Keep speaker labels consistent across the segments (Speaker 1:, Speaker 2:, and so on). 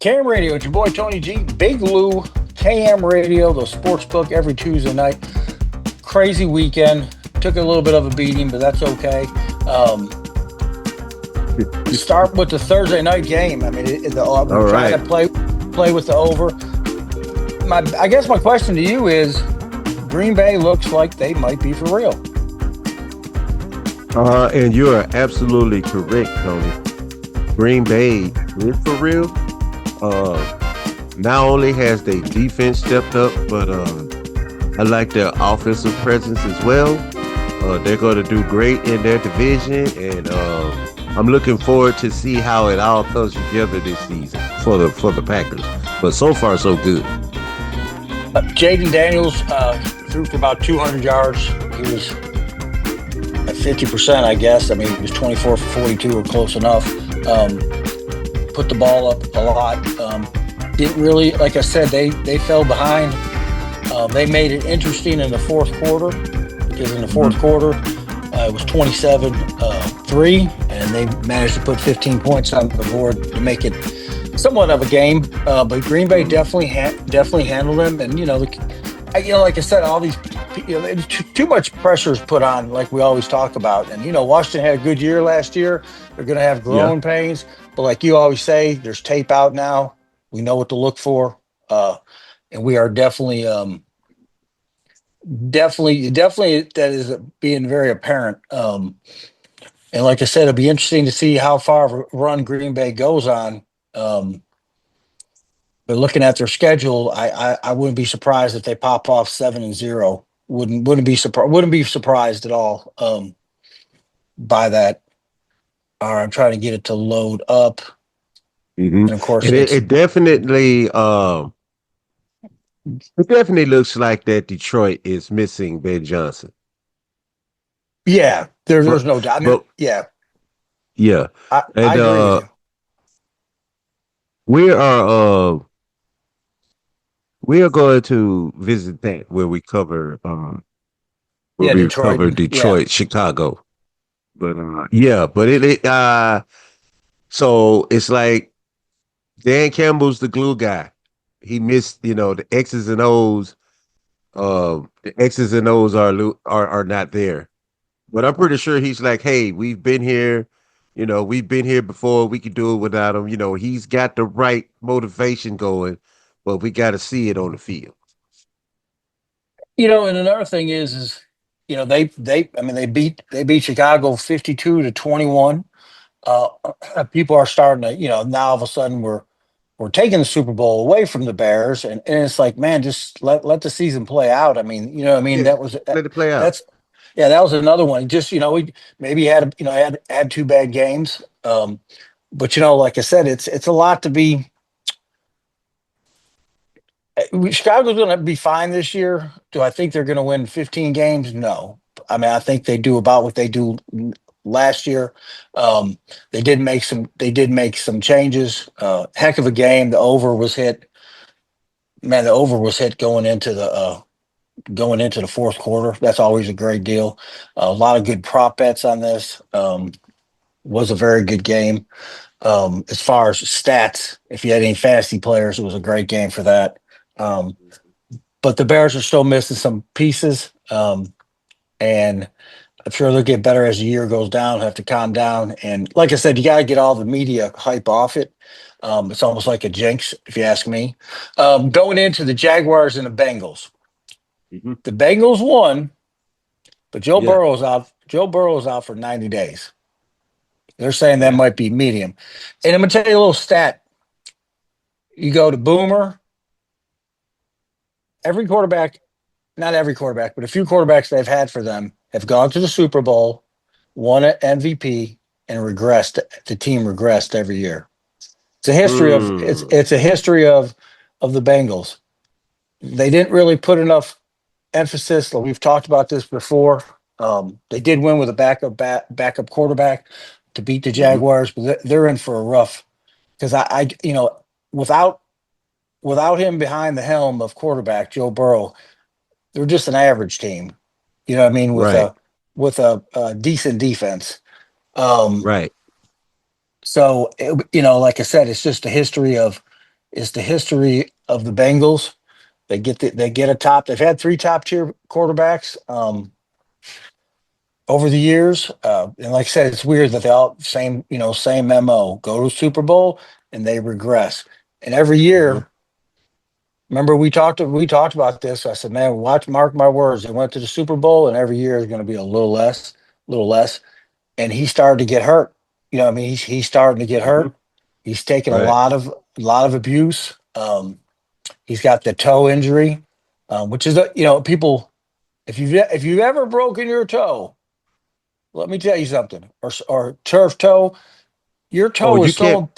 Speaker 1: KM Radio, it's your boy Tony G, Big Lou, KM Radio, the sports book every Tuesday night. Crazy weekend. Took a little bit of a beating, but that's okay. Start with the Thursday night game. I mean, we're trying to play with the over. I guess my question to you is, Green Bay looks like they might be for real.
Speaker 2: And you are absolutely correct, Tony. Green Bay is for real. Not only has their defense stepped up, but I like their offensive presence as well. They're going to do great in their division, and I'm looking forward to see how it all comes together this season for the Packers. But so far, so good.
Speaker 1: Jaden Daniels threw for about 200 yards. He was at 50%, I guess. I mean, he was 24 for 42 or close enough. Put the ball up a lot. Didn't really, like I said, they fell behind. They made it interesting in the fourth quarter, because in the fourth quarter it was 27-3, and they managed to put 15 points on the board to make it somewhat of a game. But Green Bay definitely handled them, and like I said, all these too much pressure is put on, like we always talk about. And Washington had a good year last year. They're going to have growing pains, but like you always say, there's tape out now. We know what to look for, and we are definitely that is being very apparent. And like I said, it'll be interesting to see how far of a run Green Bay goes on. But looking at their schedule, I wouldn't be surprised if they pop off 7-0. Wouldn't be surprised at all by that. All right, I'm trying to get it to load up.
Speaker 2: Mm-hmm.
Speaker 1: And of course,
Speaker 2: it definitely looks like that Detroit is missing Ben Johnson.
Speaker 1: Yeah, there's no doubt. I mean, yeah. I agree with you.
Speaker 2: We are going to visit that where we cover Detroit, Chicago. But so it's like Dan Campbell's the glue guy. He missed, the X's and O's. The X's and O's are not there. But I'm pretty sure he's like, hey, we've been here. We've been here before. We could do it without him. He's got the right motivation going, but we got to see it on the field.
Speaker 1: And another thing is they beat Chicago 52-21. People are starting to, now all of a sudden we're taking the Super Bowl away from the Bears, and it's like, man, just let the season play out. I mean, that was
Speaker 2: let it play out.
Speaker 1: That was another one. Just we maybe had two bad games, but like I said, it's a lot to be. Chicago's going to be fine this year. Do I think they're going to win 15 games? No. I mean, I think they do about what they do last year. They did make some changes. Heck of a game. The over was hit. Man, the over was hit going into the fourth quarter. That's always a great deal. A lot of good prop bets on this. Was a very good game. As far as stats, if you had any fantasy players, it was a great game for that. But the Bears are still missing some pieces, and I'm sure they'll get better as the year goes down. Have to calm down, and like I said, you got to get all the media hype off it. It's almost like a jinx, if you ask me. Going into the Jaguars and the Bengals, the Bengals won, but Joe Burrow's out. Joe Burrow's out for 90 days. They're saying that might be medium. And I'm gonna tell you a little stat. You go to Boomer. Every quarterback, not every quarterback, but a few quarterbacks they've had for them have gone to the Super Bowl, won an MVP, and regressed. The team regressed every year. It's a history of it's a history of the Bengals. They didn't really put enough emphasis. We've talked about this before. They did win with a backup quarterback to beat the Jaguars, but they're in for a rough, because without him behind the helm of quarterback, Joe Burrow, they're just an average team. You know what I mean? With a decent defense.
Speaker 2: Right.
Speaker 1: So, like I said, it's just a history of is the history of the Bengals. They get a top. They've had three top tier quarterbacks over the years, and like I said, it's weird that they all same mo go to Super Bowl and they regress. And every
Speaker 2: Uh-huh.
Speaker 1: year, remember we talked about this. I said, man, watch, mark my words. They went to the Super Bowl, and every year is going to be a little less. And he started to get hurt. I mean, he's starting to get
Speaker 2: Hmm.
Speaker 1: hurt. He's taken
Speaker 2: Right.
Speaker 1: a lot of abuse. He's got the toe injury, which is people. If you've ever broken your toe, let me tell you something, or turf toe, your
Speaker 2: Oh,
Speaker 1: toe is
Speaker 2: you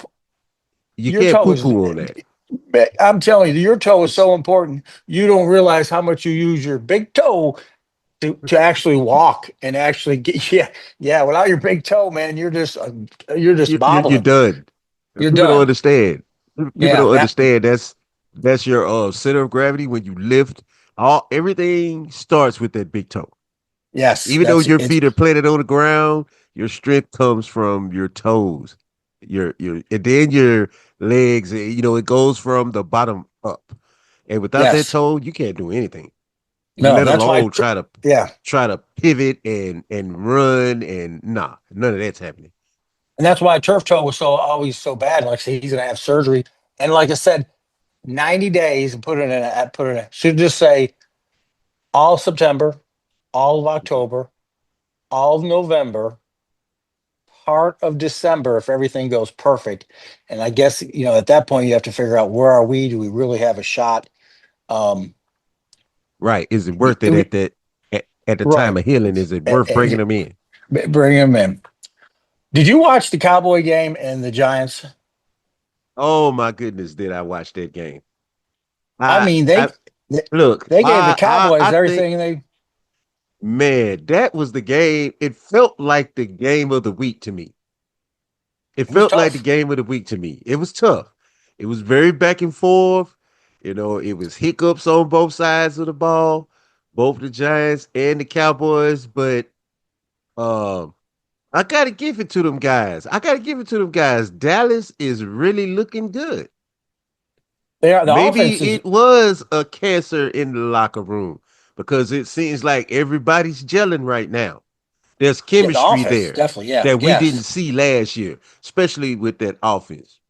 Speaker 1: your
Speaker 2: can't
Speaker 1: toe
Speaker 2: poo
Speaker 1: is.
Speaker 2: poo on that.
Speaker 1: I'm telling you, your toe is
Speaker 2: It's
Speaker 1: so important. You don't realize how much you use your big toe to actually walk and actually get. Yeah. Without your big toe, man, you're just
Speaker 2: you're
Speaker 1: bobbling.
Speaker 2: done.
Speaker 1: You're
Speaker 2: People don't
Speaker 1: done.
Speaker 2: understand. People
Speaker 1: Yeah.
Speaker 2: don't understand. That's your center of gravity when you lift. All everything starts with that big toe.
Speaker 1: Yes.
Speaker 2: Even though
Speaker 1: That's
Speaker 2: your
Speaker 1: it's.
Speaker 2: feet are planted on the ground, your strength comes from your toes. Your and then your legs. It goes from the bottom up. And without that
Speaker 1: Yes.
Speaker 2: toe, you can't do anything.
Speaker 1: No.
Speaker 2: Let
Speaker 1: That's why.
Speaker 2: alone
Speaker 1: Yeah.
Speaker 2: try to pivot and run and nah, none of that's happening.
Speaker 1: And that's why turf toe was always so bad. Like I said, he's gonna have surgery. And like I said, 90 days and put it in should just say all September, all of
Speaker 2: Mhm.
Speaker 1: October, all of November, part of December if everything goes perfect. And I guess at that point you have to figure out where are we? Do we really have a shot? Um,
Speaker 2: Right. Is it
Speaker 1: we,
Speaker 2: worth it
Speaker 1: we,
Speaker 2: at the time
Speaker 1: right.
Speaker 2: of healing? Is it worth bringing
Speaker 1: And
Speaker 2: them in?
Speaker 1: bring him in. Did you watch the Cowboy game and the Giants?
Speaker 2: Oh my goodness, did I watch that game?
Speaker 1: I
Speaker 2: I
Speaker 1: mean,
Speaker 2: I look,
Speaker 1: they gave the Cowboys
Speaker 2: I think,
Speaker 1: everything they.
Speaker 2: man, that was the game. It felt like the game of the week to me. It
Speaker 1: It was
Speaker 2: felt like the
Speaker 1: tough.
Speaker 2: game of the week to me. It was tough. It was very back and forth. It was hiccups on both sides of the ball, both the Giants and the Cowboys. But um, I gotta give it to them guys. I gotta give it to them guys. Dallas is really looking good.
Speaker 1: They are the
Speaker 2: Maybe
Speaker 1: offense is
Speaker 2: it was a cancer in the locker room because it seems like everybody's gelling right now. There's
Speaker 1: yeah, the
Speaker 2: chemistry
Speaker 1: offense is
Speaker 2: there
Speaker 1: definitely yeah,
Speaker 2: that we didn't
Speaker 1: yes.
Speaker 2: see last year, especially with that offense.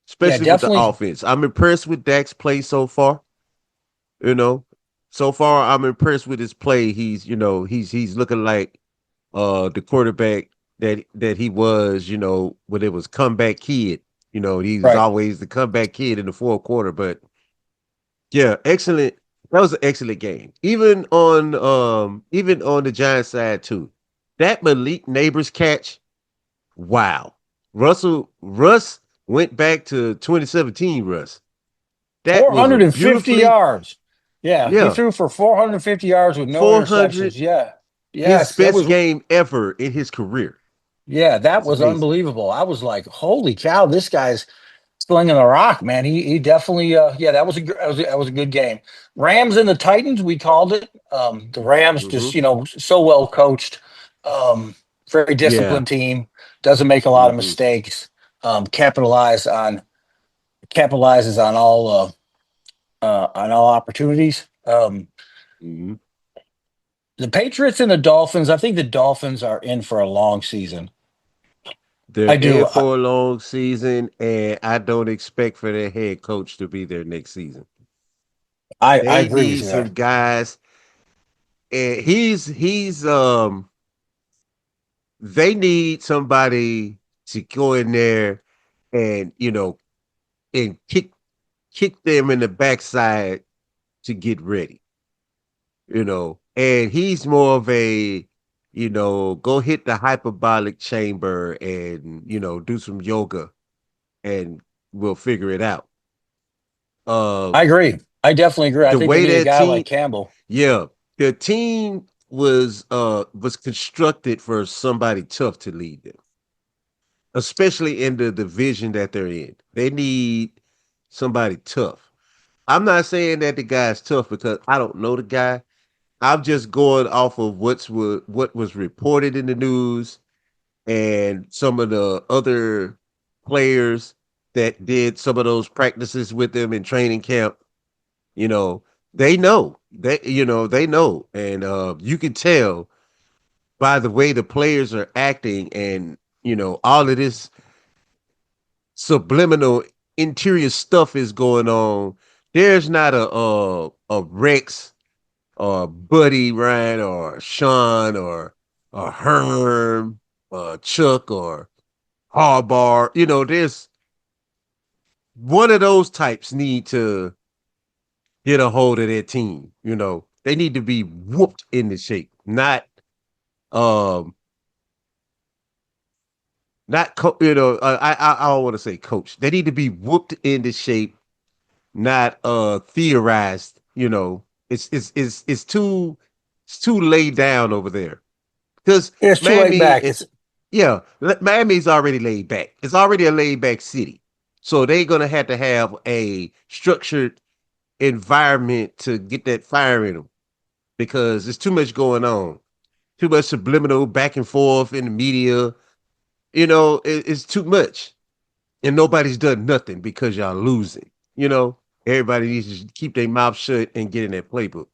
Speaker 1: Yeah,
Speaker 2: Especially with the
Speaker 1: definitely
Speaker 2: offense. I'm impressed with Dak's play so far. You know, so far I'm impressed with his play. He's looking like the quarterback that he was, when it was comeback kid. He was
Speaker 1: right.
Speaker 2: always the comeback kid in the fourth quarter. But yeah, excellent. That was an excellent game. Even on the Giants side too. That Malik Neighbors catch, wow. Russ went back to 2017 Russ. That was a
Speaker 1: 450
Speaker 2: beautifully,
Speaker 1: yards. Yeah, he
Speaker 2: yeah,
Speaker 1: threw for 450 yards with no
Speaker 2: 400,
Speaker 1: interceptions. Yeah.
Speaker 2: his
Speaker 1: Yes, that
Speaker 2: best
Speaker 1: was
Speaker 2: game ever in his career.
Speaker 1: yeah, that
Speaker 2: It's
Speaker 1: was
Speaker 2: amazing.
Speaker 1: unbelievable. I was like, "Holy cow, this guy's slinging a rock, man." He definitely yeah, that was a good game. Rams and the Titans, we called it. The Rams
Speaker 2: Hmm.
Speaker 1: just, so well coached. Um Very
Speaker 2: Yeah.
Speaker 1: disciplined team, doesn't make a lot of
Speaker 2: Hmm.
Speaker 1: mistakes. Capitalizes on all opportunities.
Speaker 2: Hmm.
Speaker 1: The Patriots and the Dolphins. I think the Dolphins are in for a long season.
Speaker 2: They're
Speaker 1: I
Speaker 2: in
Speaker 1: do.
Speaker 2: for a long season, and I don't expect for their head coach to be there next season.
Speaker 1: I
Speaker 2: They
Speaker 1: agree with
Speaker 2: need
Speaker 1: you
Speaker 2: some
Speaker 1: there.
Speaker 2: guys, and they need somebody to go in there and and kick them in the backside to get ready. And he's more of a, go hit the hyperbolic chamber and, do some yoga and we'll figure it out. Uh,
Speaker 1: I agree. I definitely agree. I
Speaker 2: the
Speaker 1: think they
Speaker 2: way
Speaker 1: need a
Speaker 2: that
Speaker 1: guy
Speaker 2: team,
Speaker 1: like Campbell.
Speaker 2: yeah, the team was constructed for somebody tough to lead them, especially in the division that they're in. They need somebody tough. I'm not saying that the guy's tough because I don't know the guy. I'm just going off of what was reported in the news and some of the other players. that did some of those practices with them in training camp, you know, they know. They know. And you can tell by the way the players are acting and, all of this subliminal interior stuff is going on. There's not a Rex or Buddy Ryan or Sean or Herm or Chuck or Harbar. There's one of those types need to get a hold of their team. They need to be whooped into shape, um I don't want to say coach. They need to be whooped into shape, not theorized. It's too laid down over there because
Speaker 1: It's too late
Speaker 2: Miami,
Speaker 1: back. It's
Speaker 2: yeah, Miami's already laid back. It's already a laid back city, so they're gonna have to have a structured environment to get that fire in them because there's too much going on, too much subliminal back and forth in the media. It's too much, and nobody's done nothing because y'all losing. Everybody needs to keep their mouth shut and get in that playbook.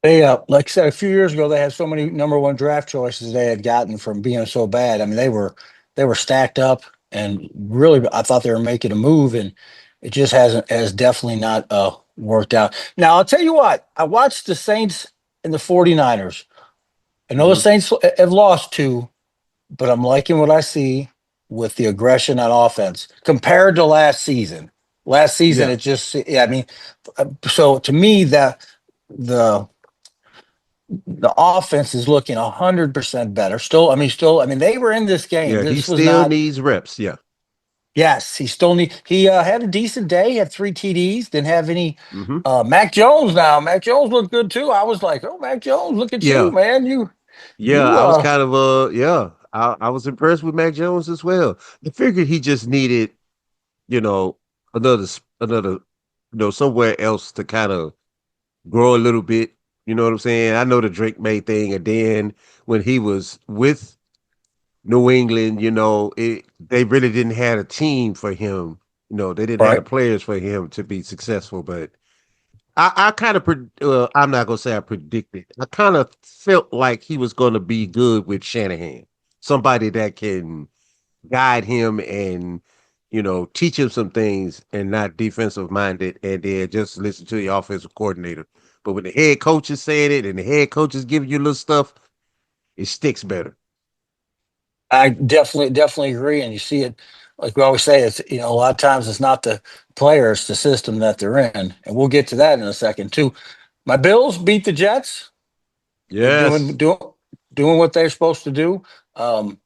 Speaker 1: they like I said a few years ago they had so many number one draft choices they had gotten from being so bad. I mean they were stacked up and really I thought they were making a move and it just hasn't has definitely not worked out. Now I'll tell you what, I watched the Saints and the 49ers. I know the
Speaker 2: Hmm.
Speaker 1: Saints have lost two, but I'm liking what I see with the aggression on offense compared to last season. Last season,
Speaker 2: Yeah,
Speaker 1: it just, yeah, I mean, so to me, the the offense is looking 100% better. Still, I mean, they were in this game.
Speaker 2: yeah. He
Speaker 1: This was
Speaker 2: still
Speaker 1: not.
Speaker 2: needs reps. Yeah.
Speaker 1: Yes, he still need. He had a decent day. Had three TDs. Didn't have any.
Speaker 2: Hmm.
Speaker 1: Mac Jones now. Mac Jones looked good too. I was like, oh, Mac Jones, look at you,
Speaker 2: Yeah,
Speaker 1: man. You
Speaker 2: yeah.
Speaker 1: you
Speaker 2: I was kind of yeah. I was impressed with Mac Jones as well. I figured he just needed you know another somewhere else to kind of grow a little bit. You know what I'm saying? I know the Drake May thing, and then when he was with New England, they really didn't have a team for him. They didn't have the
Speaker 1: right.
Speaker 2: players for him to be successful. But I kind of, I'm not gonna say I predicted. I kind of felt like he was going to be good with Shanahan, somebody that can guide him and teach him some things and not defensive minded, and then just listen to the offensive coordinator. But when the head coach is saying it and the head coach is giving you little stuff, it sticks better.
Speaker 1: I definitely agree, and you see it like we always say. It's a lot of times it's not the player, it's the system that they're in, and we'll get to that in a second too. My Bills beat the Jets. They're
Speaker 2: Yes.
Speaker 1: doing what they're supposed to do. Um,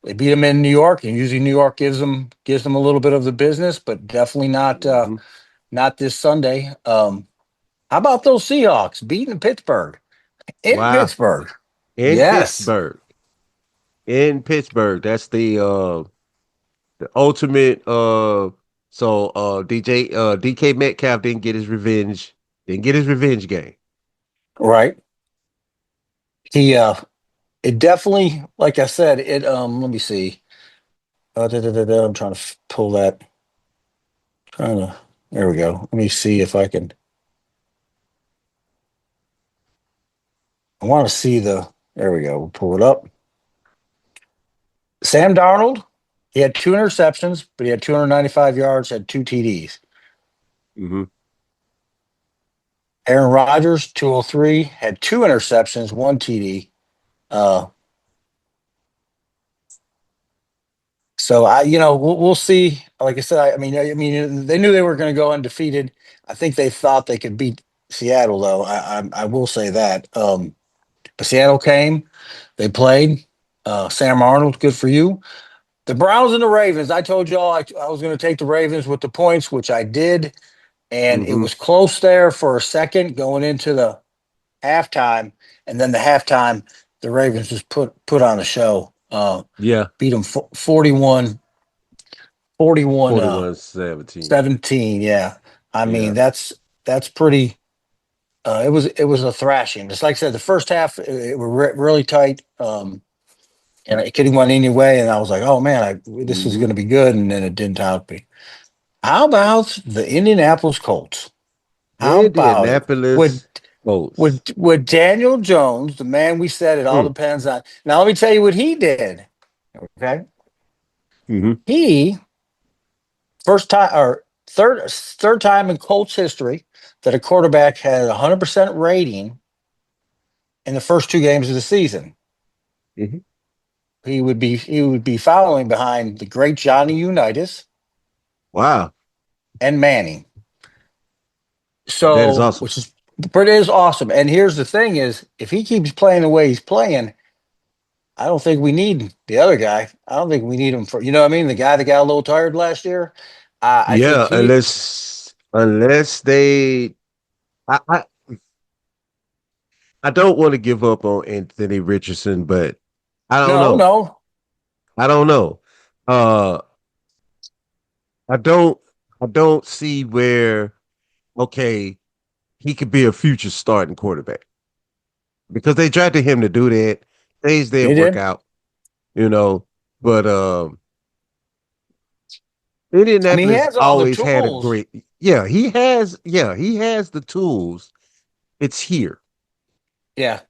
Speaker 1: they beat them in New York, and usually New York gives them a little bit of the business, but definitely
Speaker 2: Hmm.
Speaker 1: not this Sunday. How about those Seahawks beating Pittsburgh in
Speaker 2: Wow.
Speaker 1: Pittsburgh?
Speaker 2: In
Speaker 1: Yes,
Speaker 2: Pittsburgh. In Pittsburgh. That's the ultimate so DK Metcalf didn't get his revenge game.
Speaker 1: right. He it definitely, like I said, it let me see. I'm trying to pull that. Trying to. There we go. Let me see if I can. I want to see the. There we go. We'll pull it up. Sam Darnold. He had two interceptions, but he had 295 yards. Had two TDs.
Speaker 2: Hmm.
Speaker 1: Aaron Rodgers, 203, had two interceptions, one TD. Uh, so we'll see. Like I said, I mean, they knew they were going to go undefeated. I think they thought they could beat Seattle, though. I will say that. But Seattle came, they played. Sam Arnold, good for you. The Browns and the Ravens. I told y'all I was going to take the Ravens with the points, which I did, and it
Speaker 2: Hmm.
Speaker 1: was close there for a second going into the halftime, and then the halftime, the Ravens just put on a show.
Speaker 2: Yeah.
Speaker 1: Beat them 41, 41
Speaker 2: 41-17.
Speaker 1: 17. Yeah. I mean,
Speaker 2: Yeah.
Speaker 1: that's pretty it was a thrashing. Just like I said, the first half it were really tight. and it could have went any way. And I was like, oh man, this is
Speaker 2: Mm-hmm.
Speaker 1: going to be good. And then it didn't help me. How about the Indianapolis Colts? How about it? Would
Speaker 2: Indianapolis
Speaker 1: would
Speaker 2: Colts.
Speaker 1: would Daniel Jones, the man we said it all
Speaker 2: Mm.
Speaker 1: depends on. Now let me tell you what he did. Okay,
Speaker 2: Mm-hmm.
Speaker 1: he first time or third time in Colts history that a quarterback had a 100% rating in the first two games of the season.
Speaker 2: Mm-hmm.
Speaker 1: He would be following behind the great Johnny Unitas
Speaker 2: Wow,
Speaker 1: and Manning.
Speaker 2: that is
Speaker 1: So,
Speaker 2: awesome.
Speaker 1: which is but it is awesome. And here's the thing: is if he keeps playing the way he's playing, I don't think we need the other guy. I don't think we need him for what I mean. The guy that got a little tired last year. I think
Speaker 2: Yeah, unless they, I I don't want to give up on Anthony Richardson, but I don't
Speaker 1: no,
Speaker 2: know.
Speaker 1: no.
Speaker 2: I don't know. Uh, I don't. I don't see where. Okay, he could be a future starting quarterback because they drafted him to do that. Things
Speaker 1: He
Speaker 2: didn't work
Speaker 1: did.
Speaker 2: out, you know. But
Speaker 1: I mean, he
Speaker 2: Indianapolis
Speaker 1: has all the
Speaker 2: always had a
Speaker 1: tools.
Speaker 2: great. Yeah, he has. Yeah, he has the tools. It's here.
Speaker 1: Yeah,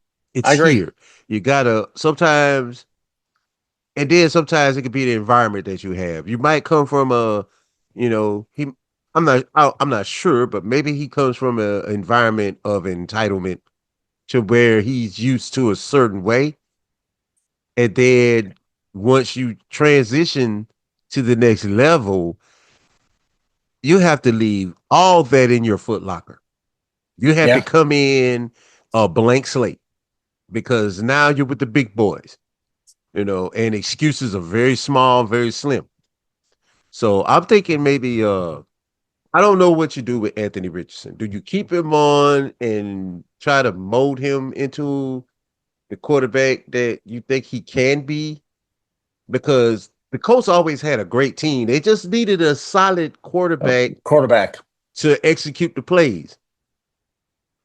Speaker 1: I
Speaker 2: It's
Speaker 1: agree.
Speaker 2: here. You gotta sometimes, and then sometimes it could be the environment that you have. You might come from he. I'm not sure, but maybe he comes from an environment of entitlement to where he's used to a certain way, and then once you transition to the next level, you have to leave all that in your foot locker. You have to
Speaker 1: Yeah,
Speaker 2: come in a blank slate because now you're with the big boys, and excuses are very small, very slim. So I'm thinking maybe I don't know what you do with Anthony Richardson. Do you keep him on and try to mold him into the quarterback that you think he can be? Because the Colts always had a great team. They just needed a solid quarterback
Speaker 1: quarterback.
Speaker 2: to execute the plays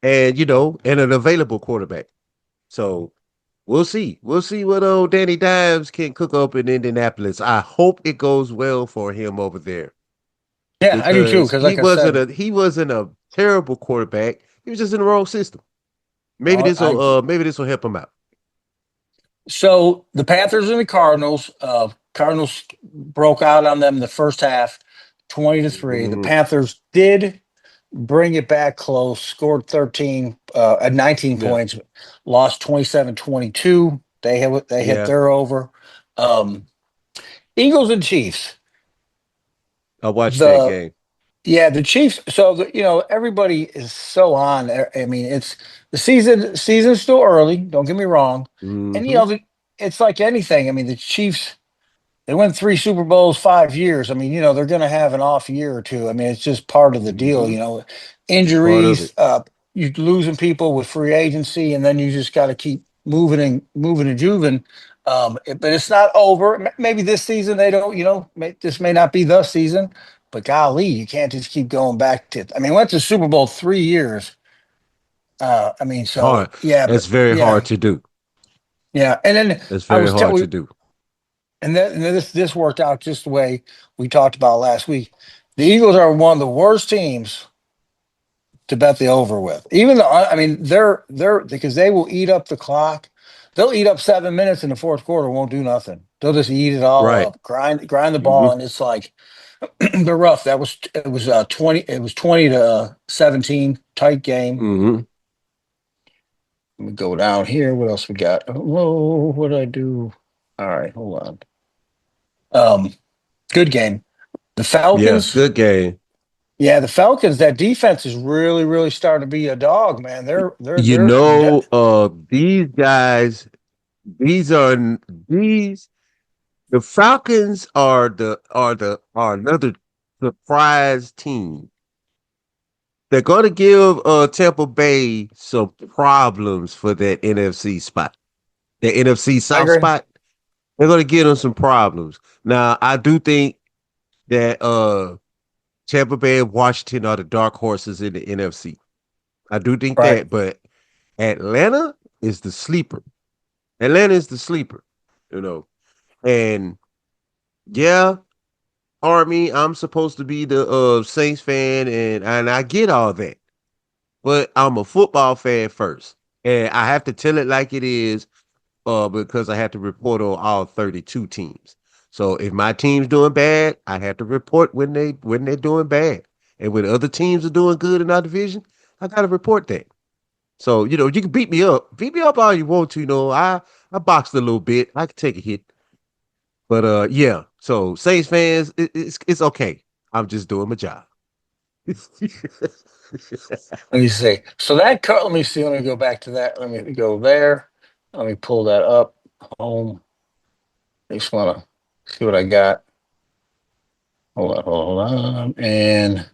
Speaker 2: and and an available quarterback. So we'll see. We'll see what old Danny Dimes can cook up in Indianapolis. I hope it goes well for him over there
Speaker 1: Yeah, I do too.
Speaker 2: because
Speaker 1: Because like I said,
Speaker 2: he wasn't a terrible quarterback. He was just in the wrong system.
Speaker 1: I
Speaker 2: Maybe this will help him out.
Speaker 1: so the Panthers and the Cardinals. Cardinals broke out on them in the first half, 20-3. The
Speaker 2: Mhm.
Speaker 1: Panthers did bring it back close, scored 13 at 19
Speaker 2: Yeah,
Speaker 1: points, lost 27-22. They hit
Speaker 2: yeah.
Speaker 1: their over. Um, Eagles and Chiefs.
Speaker 2: I watched that
Speaker 1: The
Speaker 2: game.
Speaker 1: Yeah, the Chiefs. So everybody is so on. I mean, it's the season's still early. Don't get me wrong, and
Speaker 2: Hmm.
Speaker 1: it's like anything. I mean, the Chiefs. They won three Super Bowls 5 years. I mean, they're going to have an off year or two. I mean, it's just part of the deal.
Speaker 2: Hmm. It's part of
Speaker 1: Injuries,
Speaker 2: it.
Speaker 1: you're losing people with free agency, and then you just got to keep moving and juving. But it's not over. Maybe this season they don't. This may not be the season. But golly, you can't just keep going back to. I mean, went to Super Bowl 3 years. I mean, so
Speaker 2: Hard.
Speaker 1: yeah,
Speaker 2: That's
Speaker 1: but
Speaker 2: very
Speaker 1: yeah,
Speaker 2: hard to do.
Speaker 1: yeah. And then
Speaker 2: That's
Speaker 1: I
Speaker 2: very
Speaker 1: was
Speaker 2: hard
Speaker 1: telling.
Speaker 2: to do.
Speaker 1: And this worked out just the way we talked about last week. The Eagles are one of the worst teams to bet the over with. Even though I mean they're because they will eat up the clock. They'll eat up 7 minutes in the fourth quarter, won't do nothing. They'll just eat it all
Speaker 2: Right.
Speaker 1: up, grind the ball,
Speaker 2: Hmm.
Speaker 1: and it's like they're rough. It was 20 to 17, tight game.
Speaker 2: Hmm.
Speaker 1: Let me go down here. What else we got? Oh, what did I do? All right, hold on. Good game. The
Speaker 2: Yeah,
Speaker 1: Falcons.
Speaker 2: good game.
Speaker 1: Yeah, the Falcons. That defense is really, really starting to be a dog, man.
Speaker 2: These guys, these are these the Falcons are another surprise team. They're going to give Tampa Bay some problems for that NFC spot, the NFC
Speaker 1: I
Speaker 2: South
Speaker 1: agree.
Speaker 2: spot. They're going to give them some problems. Now, I do think that Tampa Bay and Washington are the dark horses in the NFC. I do think
Speaker 1: Right.
Speaker 2: that, but Atlanta is the sleeper. Atlanta is the sleeper. you know. And yeah, Army, I'm supposed to be the Saints fan, and I get all that. But I'm a football fan first. And I have to tell it like it is, because I have to report on all 32 teams. So if my team's doing bad, I have to report when they're doing bad. And when other teams are doing good in our division, I gotta report that. So, you can beat me up all you want to, I boxed a little bit. I can take a hit. But yeah. So Saints fans, it's okay. I'm just doing my job.
Speaker 1: Let me see. So let me see. Let me go back to that. Let me go there. Let me pull that up. Home. I just want to see what I got. Hold on. And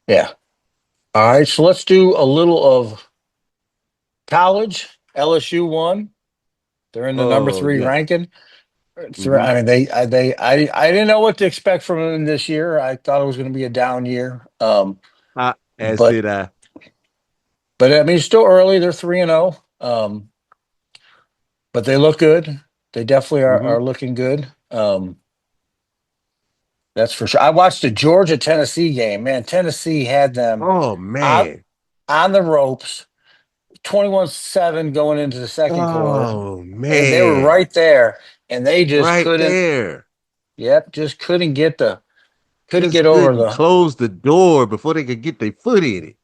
Speaker 1: yeah. All right. So let's do a little of college. LSU won. They're in the number
Speaker 2: Oh
Speaker 1: three
Speaker 2: yeah.
Speaker 1: ranking.
Speaker 2: Hmm.
Speaker 1: I mean, I didn't know what to expect from them this year. I thought it was going to be a down year.
Speaker 2: As
Speaker 1: But
Speaker 2: did I.
Speaker 1: I mean, it's still early. They're 3-0. But they look good. They definitely
Speaker 2: Hmm.
Speaker 1: are looking good. That's for sure. I watched the Georgia Tennessee game. Man, Tennessee had them
Speaker 2: Oh
Speaker 1: out
Speaker 2: man.
Speaker 1: on the ropes, 21-7 going into the second quarter.
Speaker 2: Oh
Speaker 1: And they were
Speaker 2: man.
Speaker 1: right there. And they just
Speaker 2: Right
Speaker 1: couldn't,
Speaker 2: there.
Speaker 1: yep, just couldn't
Speaker 2: Just
Speaker 1: get over
Speaker 2: couldn't
Speaker 1: the
Speaker 2: close the door before they could get their foot in it.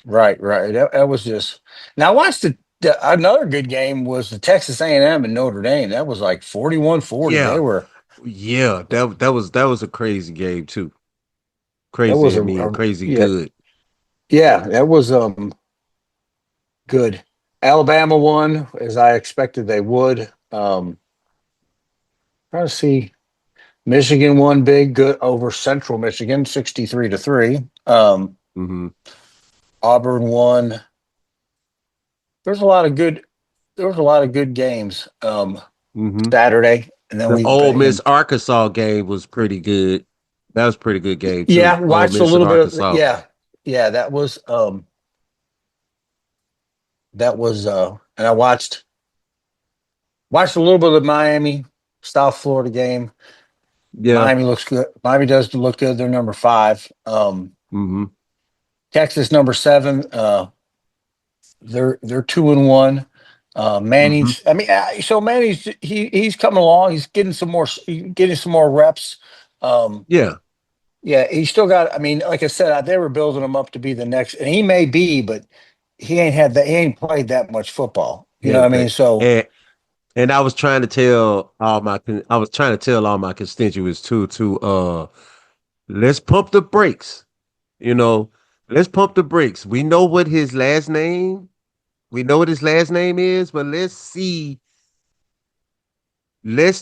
Speaker 1: right. That was just now watch another good game was the Texas A&M and Notre Dame. That was like 41-40. They
Speaker 2: Yeah.
Speaker 1: were
Speaker 2: Yeah. That was a crazy game too.
Speaker 1: that was
Speaker 2: Crazy, I mean, crazy
Speaker 1: yeah,
Speaker 2: good.
Speaker 1: yeah, that was good. Alabama won as I expected they would. Trying to see Michigan won big good over Central Michigan 63-3.
Speaker 2: Hmm.
Speaker 1: Auburn won. There's a lot of good there was a lot of good games
Speaker 2: Hmm.
Speaker 1: Saturday and then
Speaker 2: The
Speaker 1: we
Speaker 2: Ole Miss
Speaker 1: and
Speaker 2: Arkansas game was pretty good. That was a pretty good game too.
Speaker 1: yeah,
Speaker 2: Ole
Speaker 1: watched a
Speaker 2: Miss and
Speaker 1: little bit of
Speaker 2: Arkansas.
Speaker 1: yeah. Yeah, that was and I watched a little bit of the Miami South Florida game.
Speaker 2: Yeah.
Speaker 1: Miami looks good. Miami does look good. They're number five.
Speaker 2: Hmm.
Speaker 1: Texas number seven. They're 2-1.
Speaker 2: Hmm.
Speaker 1: Manning's. I mean, so Manning's he's coming along. He's getting some more reps. Um,
Speaker 2: Yeah.
Speaker 1: yeah, he's still got. I mean, like I said, they were building him up to be the next, and he may be, but he ain't had that. He ain't played that much football. You know
Speaker 2: Yeah.
Speaker 1: what I mean? So
Speaker 2: And I was trying to tell all my constituents to let's pump the brakes. You know, let's pump the brakes. We know what his last name is, but let's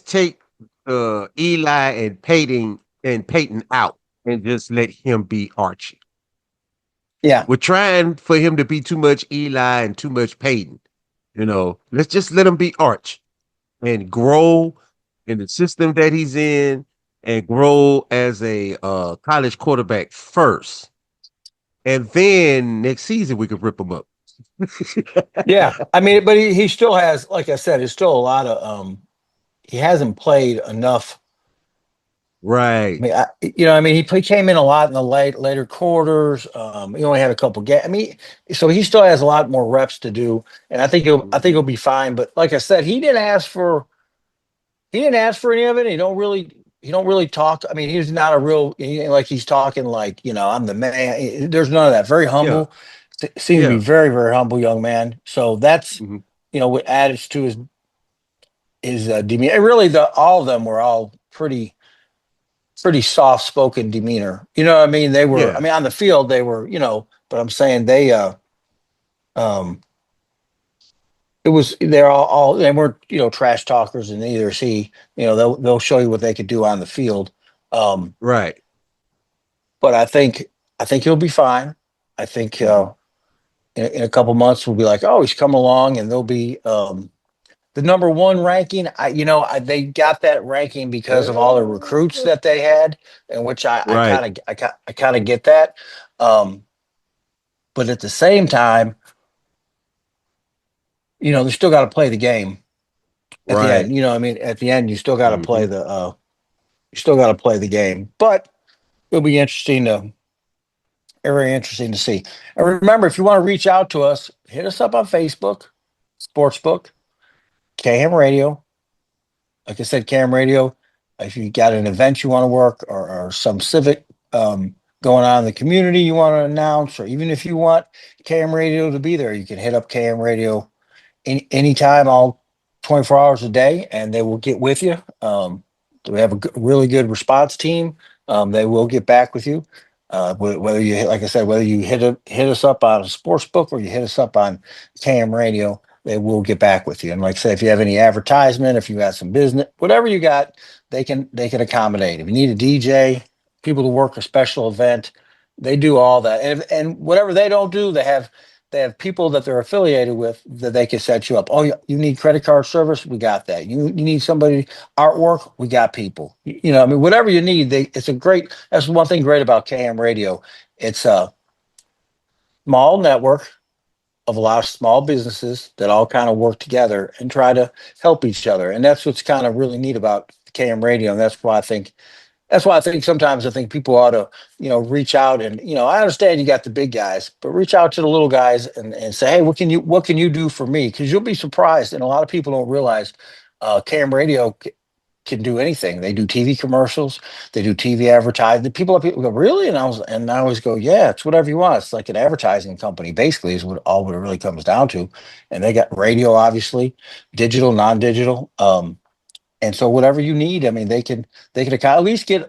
Speaker 2: take Eli and Peyton out and just let him be Archie.
Speaker 1: yeah,
Speaker 2: We're trying for him to be too much Eli and too much Peyton. Let's just let him be Arch and grow in the system that he's in and grow as a college quarterback first. And then next season we could rip him up.
Speaker 1: yeah. I mean, but he still has, like I said, there's still a lot of he hasn't played enough. I
Speaker 2: Right.
Speaker 1: mean, I mean, he came in a lot in the later quarters. He only had a couple games. I mean, so he still has a lot more reps to do, and I think
Speaker 2: Mhm.
Speaker 1: he'll be fine. But like I said, he didn't ask for any of it. He don't really talk. I mean, he's not a real he ain't like he's talking like I'm the man. There's none of that. Very
Speaker 2: Yeah.
Speaker 1: humble. Seems to be
Speaker 2: Yeah.
Speaker 1: very humble young man. So that's
Speaker 2: Hmm.
Speaker 1: what added to his demeanor. And really, the all of them were all pretty soft spoken demeanor. You know what I mean? They were. I
Speaker 2: Yeah.
Speaker 1: mean, on the field they were. But I'm saying they. Um, it was they're all they weren't trash talkers, and neither is he. They'll show you what they could do on the field. Um,
Speaker 2: Right.
Speaker 1: but I think he'll be fine. I think
Speaker 2: Hmm.
Speaker 1: in a couple months we'll be like, oh, he's coming along, and they'll be the number one ranking. They got that ranking because of all the recruits that they had, and which I
Speaker 2: Right.
Speaker 1: kind of get that. Um, but at the same time, they still got to play the game. at the
Speaker 2: Right.
Speaker 1: end. You know, I mean, at the end, you still got to play
Speaker 2: Hmm.
Speaker 1: the you still got to play the game. But it'll be interesting to very interesting to see. And remember, if you want to reach out to us, hit us up on Facebook, Sportsbook, KM Radio. Like I said, KM Radio. If you got an event you want to work or some civic going on in the community you want to announce, or even if you want KM Radio to be there, you can hit up KM Radio anytime, all 24 hours a day, and they will get with you. We have a really good response team. They will get back with you. Whether you, like I said, whether you hit us up on a sports book or you hit us up on KM Radio, they will get back with you. And like I said, if you have any advertisement, if you got some business, whatever you got, they can accommodate. If you need a DJ, people to work a special event, they do all that. And whatever they don't do, they have people that they're affiliated with that they can set you up. Oh, you need credit card service? We got that. You need somebody artwork? We got people. I mean, whatever you need, it's a great. That's one thing great about KM Radio. It's a small network of a lot of small businesses that all kind of work together and try to help each other, and that's what's kind of really neat about KM Radio, and that's why I think sometimes I think people ought to, reach out and, I understand you got the big guys, but reach out to the little guys and say, hey, what can you do for me? Because you'll be surprised, and a lot of people don't realize Cam Radio can do anything. They do TV commercials, they do TV advertising. People go, really? And I always go, yeah, it's whatever you want. It's like an advertising company, basically, is what it really comes down to. And they got radio, obviously, digital, non-digital. And so whatever you need, I mean, they can at least get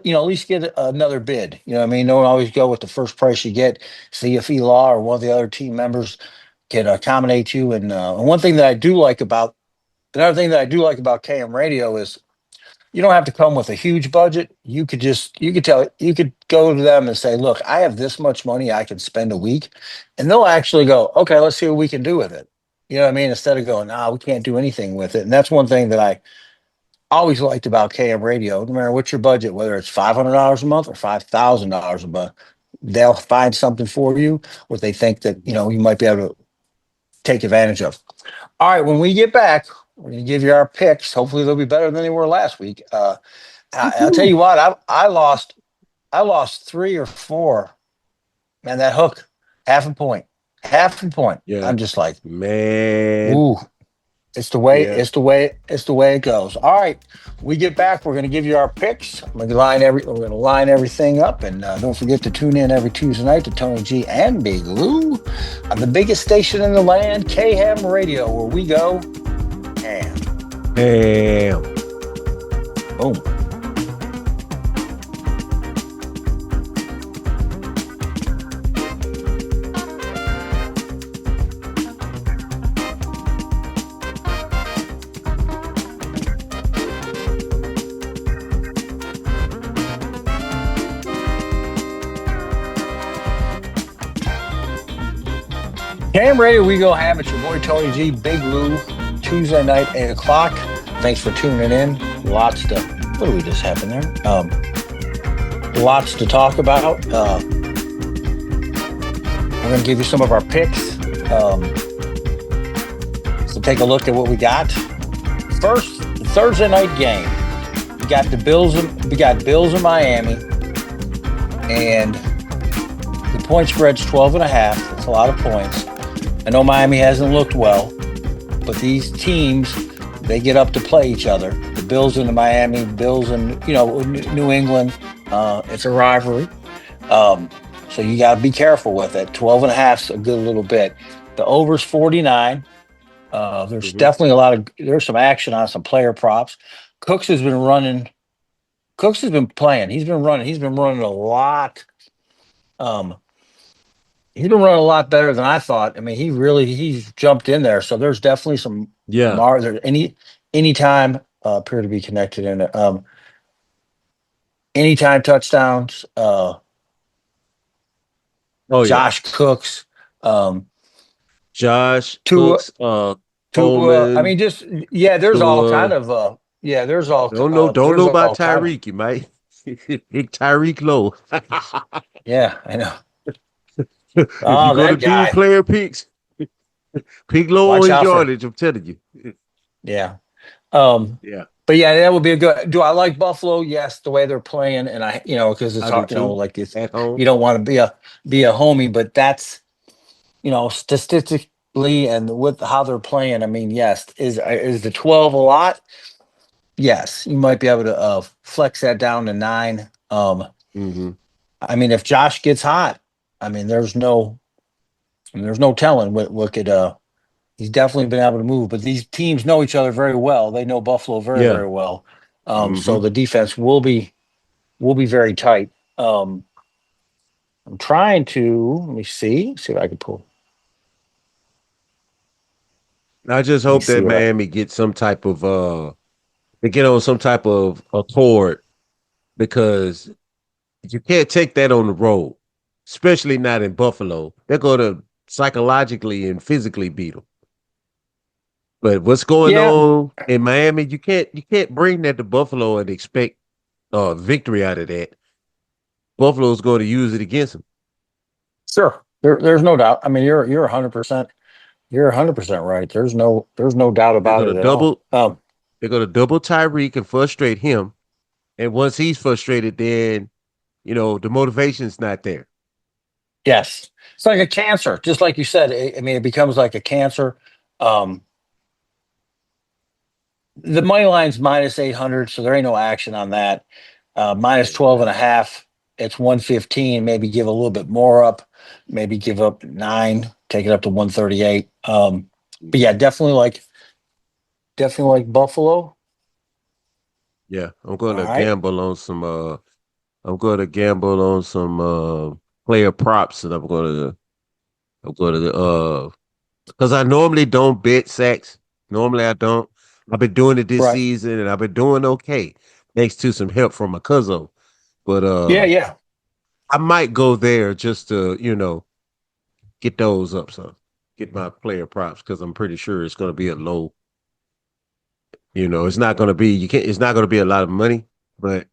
Speaker 1: another bid. You know what I mean? Don't always go with the first price you get. See if Law or one of the other team members can accommodate you. And one thing that I do like about another thing that I do like about KM Radio is you don't have to come with a huge budget. You could go to them and say, look, I have this much money I can spend a week, and they'll actually go, okay, let's see what we can do with it. You know what I mean? Instead of going, nah, we can't do anything with it. And that's one thing that I always liked about KM Radio. No matter what's your budget, whether it's $500 a month or $5,000 a month, they'll find something for you what they think that you might be able to take advantage of. All right, when we get back, we're going to give you our picks. Hopefully, they'll be better than they were last week. I'll tell
Speaker 2: Woo-hoo.
Speaker 1: you what, I lost three or four. Man, that hook, half a point.
Speaker 2: Yeah,
Speaker 1: I'm just like,
Speaker 2: man.
Speaker 1: ooh, it's the way.
Speaker 2: Yeah.
Speaker 1: It's the way it goes. All right, we get back. We're going to give you our picks. We're going to line everything up, and don't forget to tune in every Tuesday night to Tony G and Big Lou on the biggest station in the land, KHAM Radio, where we go and
Speaker 2: Damn.
Speaker 1: boom. KM Radio, we go ham. It's your boy Tony G, Big Lou, Tuesday night, 8 o'clock. Thanks for tuning in. What do we just happen there? Lots to talk about. We're going to give you some of our picks. So take a look at what we got. First, Thursday night game. We got Bills in Miami, and the point spread's 12.5. That's a lot of points. I know Miami hasn't looked well, but these teams, they get up to play each other. The Bills in the Miami, Bills in New England. It's a rivalry, so you got to be careful with it. 12.5's a good little bit. The over's 49. There's
Speaker 2: Hmm.
Speaker 1: definitely there's some action on some player props. Cooks has been running. Cooks has been playing. He's been running. He's been running a lot. Um, he's been running a lot better than I thought. I mean, he's jumped in there. So there's definitely some
Speaker 2: Yeah.
Speaker 1: there anytime appear to be connected in it. Anytime touchdowns.
Speaker 2: Oh yeah.
Speaker 1: Josh Cooks. Um,
Speaker 2: Josh
Speaker 1: Tua.
Speaker 2: Cooks,
Speaker 1: I
Speaker 2: Coleman,
Speaker 1: mean, just yeah. There's all kind
Speaker 2: Tua.
Speaker 1: of yeah. There's all
Speaker 2: Don't know
Speaker 1: there's
Speaker 2: about
Speaker 1: all kind of
Speaker 2: Tyreek. You might pick Tyreek low.
Speaker 1: yeah. I know.
Speaker 2: If you
Speaker 1: Oh,
Speaker 2: go to
Speaker 1: that
Speaker 2: two
Speaker 1: guy.
Speaker 2: player picks, pick low
Speaker 1: Watch
Speaker 2: on
Speaker 1: out for
Speaker 2: yardage. I'm telling you.
Speaker 1: yeah. Um,
Speaker 2: Yeah,
Speaker 1: but yeah, that would be a good. Do I like Buffalo? Yes, the way they're playing, and because it's
Speaker 2: I do
Speaker 1: hard,
Speaker 2: too.
Speaker 1: like it's
Speaker 2: At home.
Speaker 1: you don't want to be a homie, but that's statistically and with how they're playing. I mean, yes, is the 12 a lot? Yes, you might be able to flex that down to 9.
Speaker 2: Hmm.
Speaker 1: I mean, if Josh gets hot, I mean, there's no telling what could he's definitely been able to move, but these teams know each other very well. They know Buffalo very,
Speaker 2: Yeah.
Speaker 1: very well. So
Speaker 2: Hmm.
Speaker 1: the defense will be very tight. I'm trying to let me see if I can pull.
Speaker 2: I just
Speaker 1: Let me
Speaker 2: hope
Speaker 1: see
Speaker 2: that
Speaker 1: what I
Speaker 2: Miami gets some type of they get on some type of accord because you can't take that on the road, especially not in Buffalo. They're going to psychologically and physically beat them. But what's going
Speaker 1: Yeah,
Speaker 2: on in Miami, you can't bring that to Buffalo and expect victory out of that. Buffalo's going to use it against them.
Speaker 1: sure. There's no doubt. I mean, you're 100%. You're 100% right. There's no doubt
Speaker 2: They're
Speaker 1: about
Speaker 2: going to
Speaker 1: it at all.
Speaker 2: double. They're going to double Tyreek and frustrate him. And once he's frustrated, then the motivation's not there.
Speaker 1: Yes, it's like a cancer, just like you said. I mean, it becomes like a cancer. Um, the money line's minus 800, so there ain't no action on that. Minus 12 and a half, it's 115. Maybe give a little bit more up, maybe give up 9, take it up to 138. But yeah,
Speaker 2: Mhm.
Speaker 1: definitely like Buffalo.
Speaker 2: Yeah, I'm going
Speaker 1: All
Speaker 2: to
Speaker 1: right,
Speaker 2: gamble on some. I'm going to gamble on some player props, and I'm going to because I normally don't bet sacks. Normally I don't. I've been doing it this
Speaker 1: right.
Speaker 2: season, and I've been doing okay, thanks to some help from my cousin. But
Speaker 1: Yeah, yeah.
Speaker 2: I might go there just to get those up, so get my player props because I'm pretty sure it's going to be a low. It's not going to be you can't. It's not going to be a lot of money, but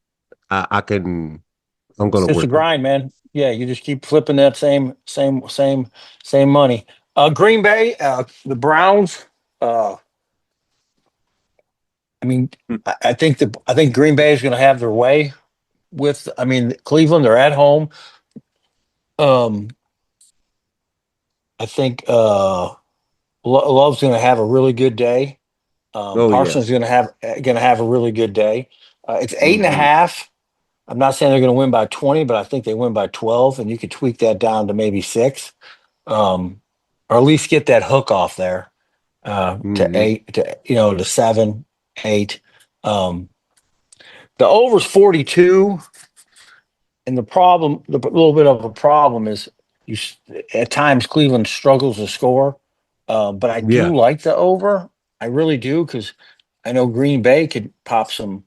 Speaker 2: I can. I'm going
Speaker 1: It's
Speaker 2: to
Speaker 1: just a
Speaker 2: work with it.
Speaker 1: grind, man. Yeah, you just keep flipping that same money. Green Bay, the Browns. Uh, I mean,
Speaker 2: Hmm.
Speaker 1: I think Green Bay is going to have their way with. I mean, Cleveland. They're at home. Um, I think Love's going to have a really good day.
Speaker 2: Oh
Speaker 1: Parsons is
Speaker 2: yes.
Speaker 1: going to have a really good day. It's 8.5.
Speaker 2: Hmm.
Speaker 1: I'm not saying they're going to win by 20, but I think they win by 12, and you could tweak that down to maybe 6, um, or at least get that hook off there to
Speaker 2: Hmm.
Speaker 1: 8, to 7, 8. Um, the over's 42. And the little bit of a problem is you at times Cleveland struggles to score, but I
Speaker 2: Yeah.
Speaker 1: do like the over. I really do because I know Green Bay could pop some.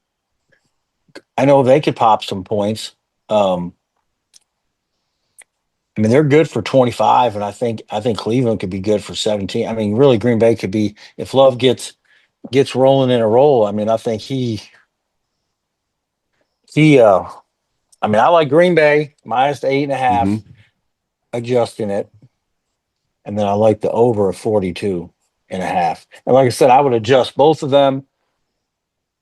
Speaker 1: I know they could pop some points. Um, I mean, they're good for 25, and I think Cleveland could be good for 17. I mean, really, Green Bay could be if Love gets rolling in a roll. I mean, I think he. I mean, I like Green Bay minus the 8.5,
Speaker 2: Hmm.
Speaker 1: adjusting it. And then I like the over of 42.5. And like I said, I would adjust both of them.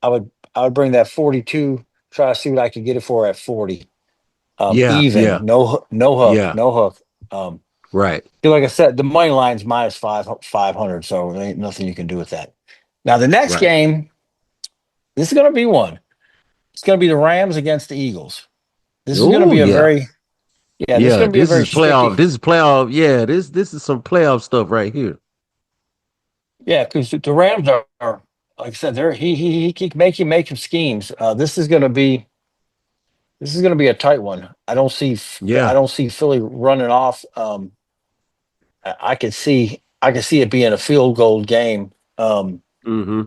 Speaker 1: I would bring that 42, try to see what I could get it for at 40.
Speaker 2: Yeah. Yeah.
Speaker 1: Even, no hook,
Speaker 2: Yeah.
Speaker 1: no hook. Um,
Speaker 2: Right.
Speaker 1: like I said, the money line's minus 500, so there ain't nothing you can do with that. Now the next
Speaker 2: Right.
Speaker 1: game, this is gonna be one. It's gonna be the Rams against the Eagles. This is gonna
Speaker 2: Oh
Speaker 1: be a
Speaker 2: yeah.
Speaker 1: very this is
Speaker 2: Yeah.
Speaker 1: gonna be a
Speaker 2: This
Speaker 1: very
Speaker 2: is playoff.
Speaker 1: tricky.
Speaker 2: This is playoff. Yeah. This is some playoff stuff right here.
Speaker 1: Yeah, because the Rams are, like I said, they're he keep making schemes. This is gonna be a tight one. I
Speaker 2: Yeah.
Speaker 1: don't see Philly running off. I could see it being a field goal game.
Speaker 2: Hmm.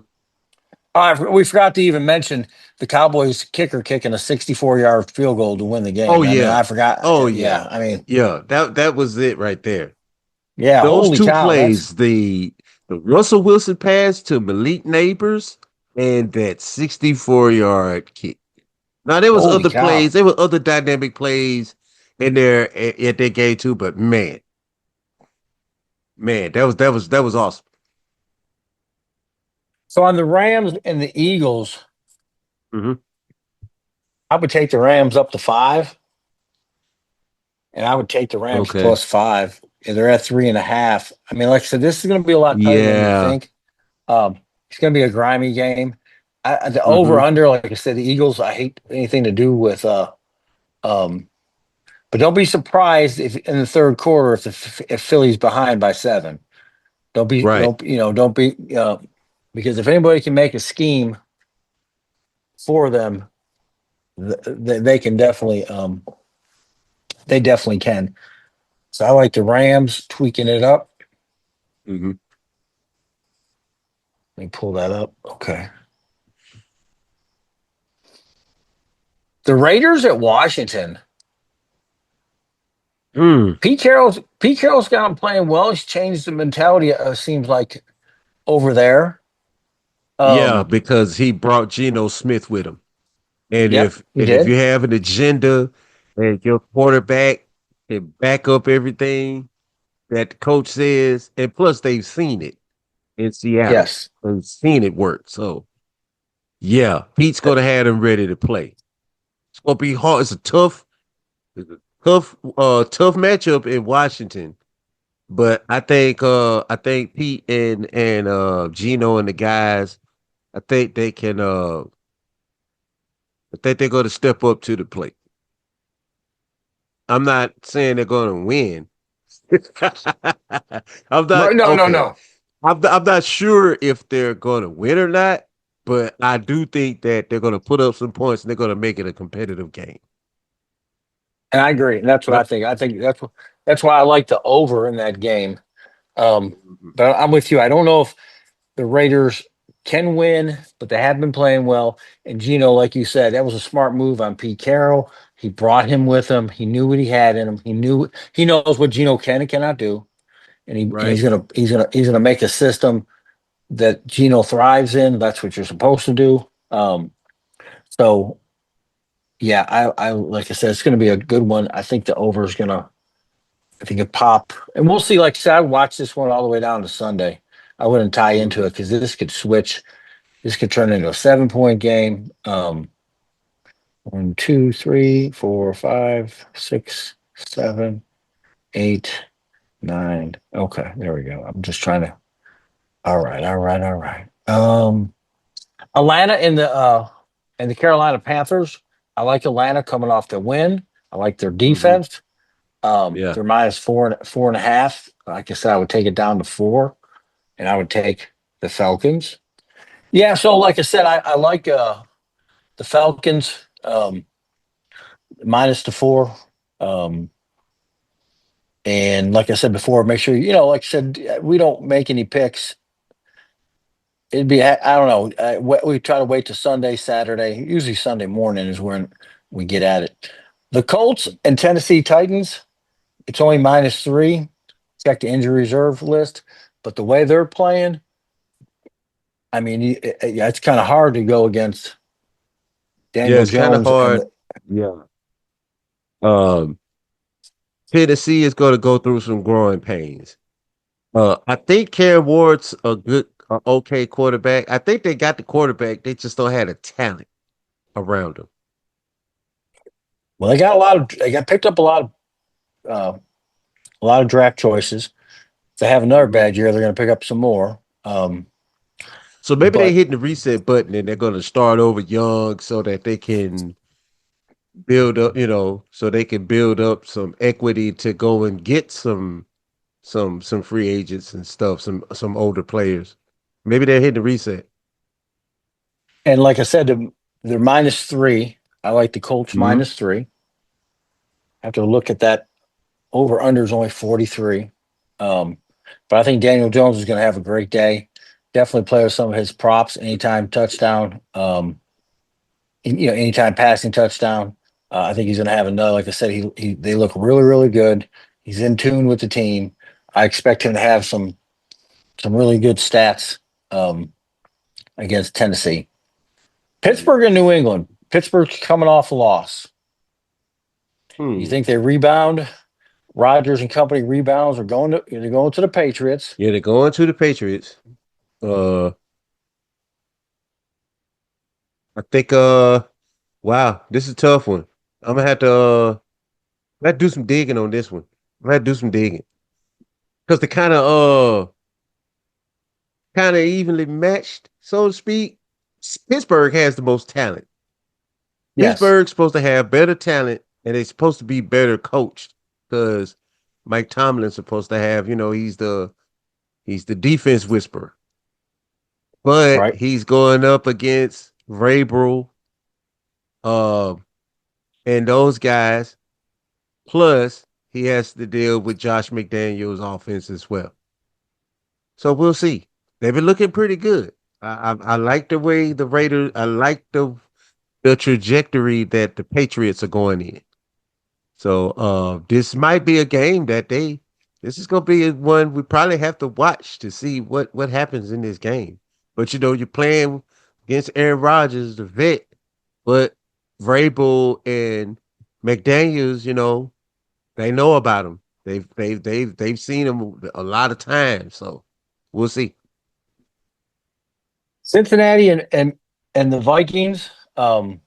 Speaker 1: We forgot to even mention the Cowboys kicker kicking a 64-yard field goal to win the
Speaker 2: Oh
Speaker 1: game. I mean,
Speaker 2: yeah.
Speaker 1: I forgot.
Speaker 2: Oh yeah.
Speaker 1: Yeah, I mean,
Speaker 2: Yeah. That was it right there.
Speaker 1: yeah.
Speaker 2: Those
Speaker 1: Holy
Speaker 2: two
Speaker 1: cow! That's
Speaker 2: plays, the Russell Wilson pass to Malik Neighbors and that 64-yard kick. Now there was
Speaker 1: holy
Speaker 2: other
Speaker 1: cow.
Speaker 2: plays, there were other dynamic plays in there at that game too, but man, that was awesome.
Speaker 1: So on the Rams and the Eagles,
Speaker 2: Hmm.
Speaker 1: I would take the Rams up to 5, and I would take the Rams
Speaker 2: Okay.
Speaker 1: plus 5. And they're at 3.5. I mean, like I said, this is going to be a lot tighter than you
Speaker 2: Yeah.
Speaker 1: think. It's going to be a grimy game. The over
Speaker 2: Hmm.
Speaker 1: under, like I said, the Eagles. I hate anything to do with. Um, but don't be surprised if in the third quarter if Philly's behind by 7.
Speaker 2: Right.
Speaker 1: Don't be because if anybody can make a scheme for them, they can definitely they definitely can. So I like the Rams tweaking it up.
Speaker 2: Hmm.
Speaker 1: Let me pull that up. Okay. The Raiders at Washington.
Speaker 2: Mm.
Speaker 1: Pete Carroll's got him playing well. He's changed the mentality. Seems like over there.
Speaker 2: Yeah,
Speaker 1: Um,
Speaker 2: because he brought Geno Smith with him. And
Speaker 1: yep,
Speaker 2: if
Speaker 1: he
Speaker 2: and if
Speaker 1: did.
Speaker 2: you have an agenda and your quarterback can back up everything that the coach says, and plus they've seen it in Seattle.
Speaker 1: Yes.
Speaker 2: They've seen it work. So yeah, Pete's gonna have them ready to play. It's gonna be hard. It's a tough matchup in Washington. But I think Pete and Gino and the guys, I think they can I think they're gonna step up to the plate. I'm not saying they're gonna win. I'm not
Speaker 1: Right. No, no,
Speaker 2: okay.
Speaker 1: no.
Speaker 2: I'm not sure if they're gonna win or not, but I do think that they're gonna put up some points and they're gonna make it a competitive game.
Speaker 1: And I agree. And that's what I
Speaker 2: Yep.
Speaker 1: think. I think that's why I like the over in that game. Um,
Speaker 2: Mhm.
Speaker 1: but I'm with you. I don't know if the Raiders can win, but they have been playing well. And Gino, like you said, that was a smart move on Pete Carroll. He brought him with him. He knew what he had in him. He knows what Gino can and cannot do. And
Speaker 2: Right.
Speaker 1: he's gonna make a system that Gino thrives in. That's what you're supposed to do. So yeah, I like I said, it's gonna be a good one. I think the over is gonna I think it pop. And we'll see. Like I said, I watch this one all the way down to Sunday. I wouldn't tie into
Speaker 2: Mhm.
Speaker 1: it because this could switch. This could turn into a 7 point game. 1, 2, 3, 4, 5, 6, 7, 8, 9. Okay, there we go. I'm just trying to. All right, all right, all right. Atlanta and the Carolina Panthers. I like Atlanta coming off the win. I like their
Speaker 2: Mhm.
Speaker 1: defense.
Speaker 2: Yeah.
Speaker 1: They're minus 4.5. Like I said, I would take it down to 4, and I would take the Falcons. Yeah, so like I said, I like the Falcons minus the 4. Um, and like I said before, make sure like I said, we don't make any picks. It'd be I don't know. We try to wait to Sunday, Saturday. Usually Sunday morning is when we get at it. The Colts and Tennessee Titans. It's only minus 3. Check the injury reserve list, but the way they're playing, I mean, yeah, it's kind of hard to go against
Speaker 2: Yeah,
Speaker 1: Daniel
Speaker 2: it's kind of
Speaker 1: Jones and
Speaker 2: hard. Yeah. Um, Tennessee is going to go through some growing pains. I think Cam Ward's a good, okay quarterback. I think they got the quarterback. They just don't have the talent around him.
Speaker 1: well, they got picked up a lot of draft choices. If they have another
Speaker 2: Mhm.
Speaker 1: bad year, they're going to pick up some more.
Speaker 2: So maybe they're
Speaker 1: But
Speaker 2: hitting the reset button and they're going to start over young so that they can build up, so they can build up some equity to go and get some free agents and stuff, some older players. Maybe they're hitting the reset.
Speaker 1: and like I said, they're minus 3. I like the Colts
Speaker 2: Hmm.
Speaker 1: minus 3. I have to look at that. Over under is only 43. Um, but I think Daniel Jones is going to have a great day. Definitely play with some of his props. Anytime touchdown. Anytime passing touchdown. I think he's going to have another. Like I said, they look really, really good. He's in tune with the team. I expect him to have some really good stats against Tennessee. Pittsburgh and New England. Pittsburgh's coming off a loss. You
Speaker 2: Hmm.
Speaker 1: think they rebound? Rodgers and company rebounds they're going to the Patriots.
Speaker 2: Yeah, they're going to the Patriots. Uh, I think wow, this is a tough one. I'm gonna have to do some digging on this one. I'm gonna have to do some digging. Because the kind of evenly matched, so to speak. Pittsburgh has the most talent.
Speaker 1: Yes,
Speaker 2: Pittsburgh's supposed to have better talent and they're supposed to be better coached because Mike Tomlin's supposed to have, he's the defense whisperer. But
Speaker 1: right.
Speaker 2: he's going up against Vrabel, uh, and those guys. Plus, he has to deal with Josh McDaniels' offense as well. So we'll see. They've been looking pretty good. I like the way the Raiders. I like the trajectory that the Patriots are going in. So this might be a game that this is gonna be one we probably have to watch to see what happens in this game. But you're playing against Aaron Rodgers, the vet, but Vrabel and McDaniels, they know about him. They've seen him a lot of times. So we'll see.
Speaker 1: Cincinnati and the Vikings, playing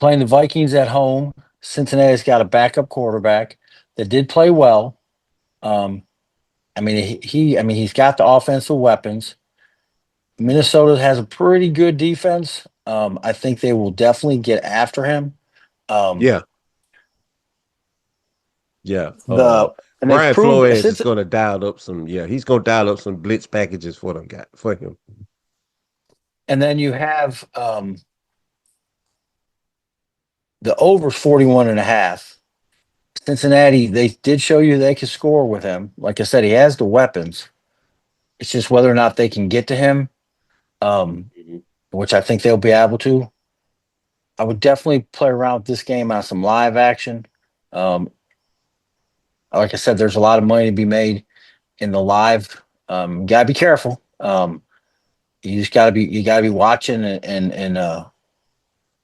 Speaker 1: the Vikings at home. Cincinnati's got a backup quarterback that did play well. Um, I mean, I mean, he's got the offensive weapons. Minnesota has a pretty good defense. I think they will definitely get after him. Um,
Speaker 2: Yeah, yeah.
Speaker 1: the and they've
Speaker 2: Brian
Speaker 1: proved
Speaker 2: Flores is
Speaker 1: since,
Speaker 2: gonna dial up some. Yeah, he's gonna dial up some blitz packages for them guy for him.
Speaker 1: and then you have the over 41 and a half. Cincinnati, they did show you they could score with him. Like I said, he has the weapons. It's just whether or not they can get to him, um,
Speaker 2: Mhm.
Speaker 1: which I think they'll be able to. I would definitely play around with this game on some live action. Um, like I said, there's a lot of money to be made in the live. Gotta be careful. You gotta be watching and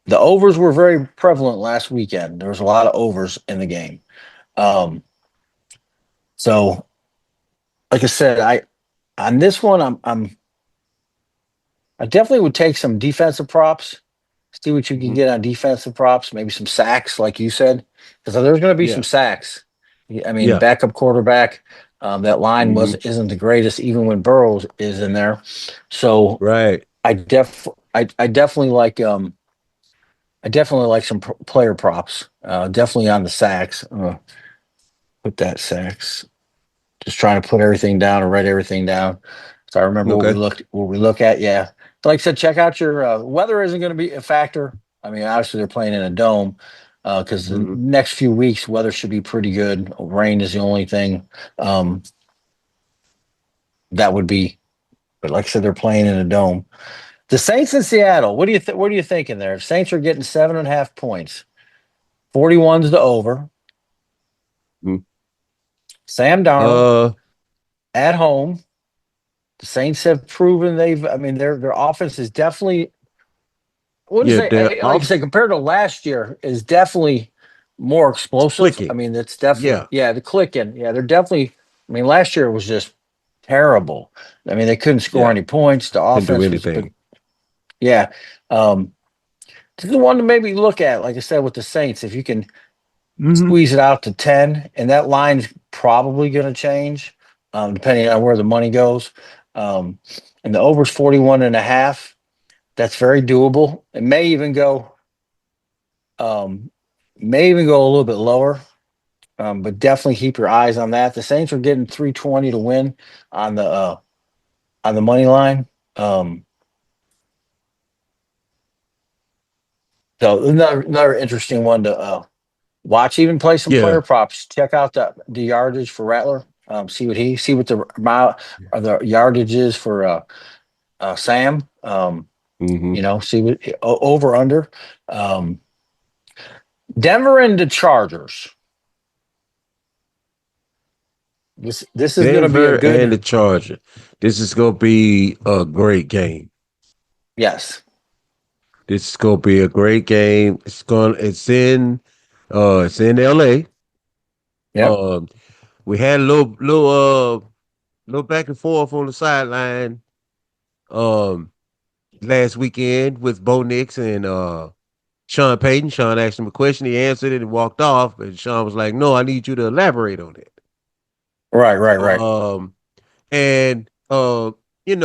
Speaker 1: the overs were very prevalent last weekend. There was a lot of overs in the game. Um, so like I said, I on this one I definitely would take some defensive props, see what you can
Speaker 2: Mhm.
Speaker 1: get on defensive props, maybe some sacks, like you said, because there's going to be some
Speaker 2: Yeah,
Speaker 1: sacks. I mean,
Speaker 2: yeah.
Speaker 1: backup quarterback, that line was
Speaker 2: Hmm.
Speaker 1: isn't the greatest, even when Burrows is in there. So
Speaker 2: Right.
Speaker 1: I definitely like some player props. Definitely on the sacks. Put that sacks. Just trying to put everything down and write everything down. So I remember
Speaker 2: Okay.
Speaker 1: what we look at. Yeah, like I said, check out your weather isn't going to be a factor. I mean, obviously they're playing in a dome because the
Speaker 2: Hmm.
Speaker 1: next few weeks weather should be pretty good. Rain is the only thing um, that would be. But like I said, they're playing in a dome. The Saints in Seattle. What are you thinking there? Saints are getting 7.5 points. 41's the over. Sam Darnold
Speaker 2: Uh,
Speaker 1: at home. The Saints have proven they've. I mean, their offense is definitely. I wouldn't
Speaker 2: yeah,
Speaker 1: say
Speaker 2: they're
Speaker 1: like you
Speaker 2: off.
Speaker 1: said compared to last year is definitely more
Speaker 2: It's
Speaker 1: explosive. I
Speaker 2: clicking.
Speaker 1: mean, it's definitely
Speaker 2: Yeah,
Speaker 1: yeah the clicking. Yeah, they're definitely. I mean, last year was just terrible. I mean, they couldn't score
Speaker 2: yeah.
Speaker 1: any points. The
Speaker 2: Can do
Speaker 1: offense was, but
Speaker 2: anything.
Speaker 1: yeah, um, this is the one to maybe look at. Like I said with the Saints, if you can
Speaker 2: Hmm.
Speaker 1: squeeze it out to 10, and that line's probably going to change depending on where the money goes. Um, and the over's 41 and a half. That's very doable. It um, may even go a little bit lower, but definitely keep your eyes on that. The Saints are getting 320 to win on the money line. Um, so another interesting one to watch. Even play some
Speaker 2: Yeah.
Speaker 1: player props. Check out the yardage for Rattler. See what the amount or the yardage is for Sam.
Speaker 2: Hmm.
Speaker 1: See what over under. Um, Denver and the Chargers. This is going to be a
Speaker 2: Denver and
Speaker 1: good
Speaker 2: the Charger. This is gonna be a great game.
Speaker 1: yes.
Speaker 2: This is gonna be a great game. It's in LA.
Speaker 1: Yep.
Speaker 2: Um, we had a little back and forth on the sideline. Um, last weekend with Bo Nix and Sean Payton. Sean asked him a question, he answered it and walked off. And Sean was like, "No, I need you to elaborate on it."
Speaker 1: Right, right, right.
Speaker 2: Um, and and you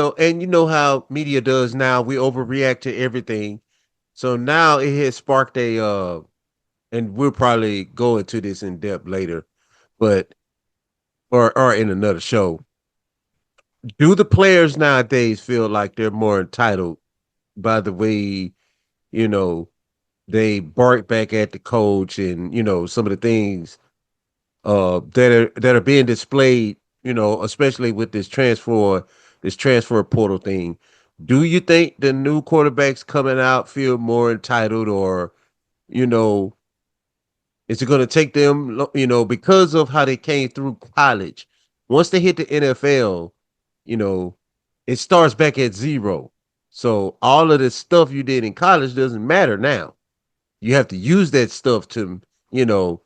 Speaker 2: know how media does now. We overreact to everything. So now it has sparked a and we'll probably go into this in depth later, but or in another show. Do the players nowadays feel like they're more entitled by the way, you know, they bark back at the coach and, some of the things that are being displayed, especially with this transfer portal thing. Do you think the new quarterbacks coming out feel more entitled, or you know, is it going to take them, because of how they came through college? Once they hit the NFL, you know, it starts back at zero. So all of the stuff you did in college doesn't matter now. You have to use that stuff to, you know,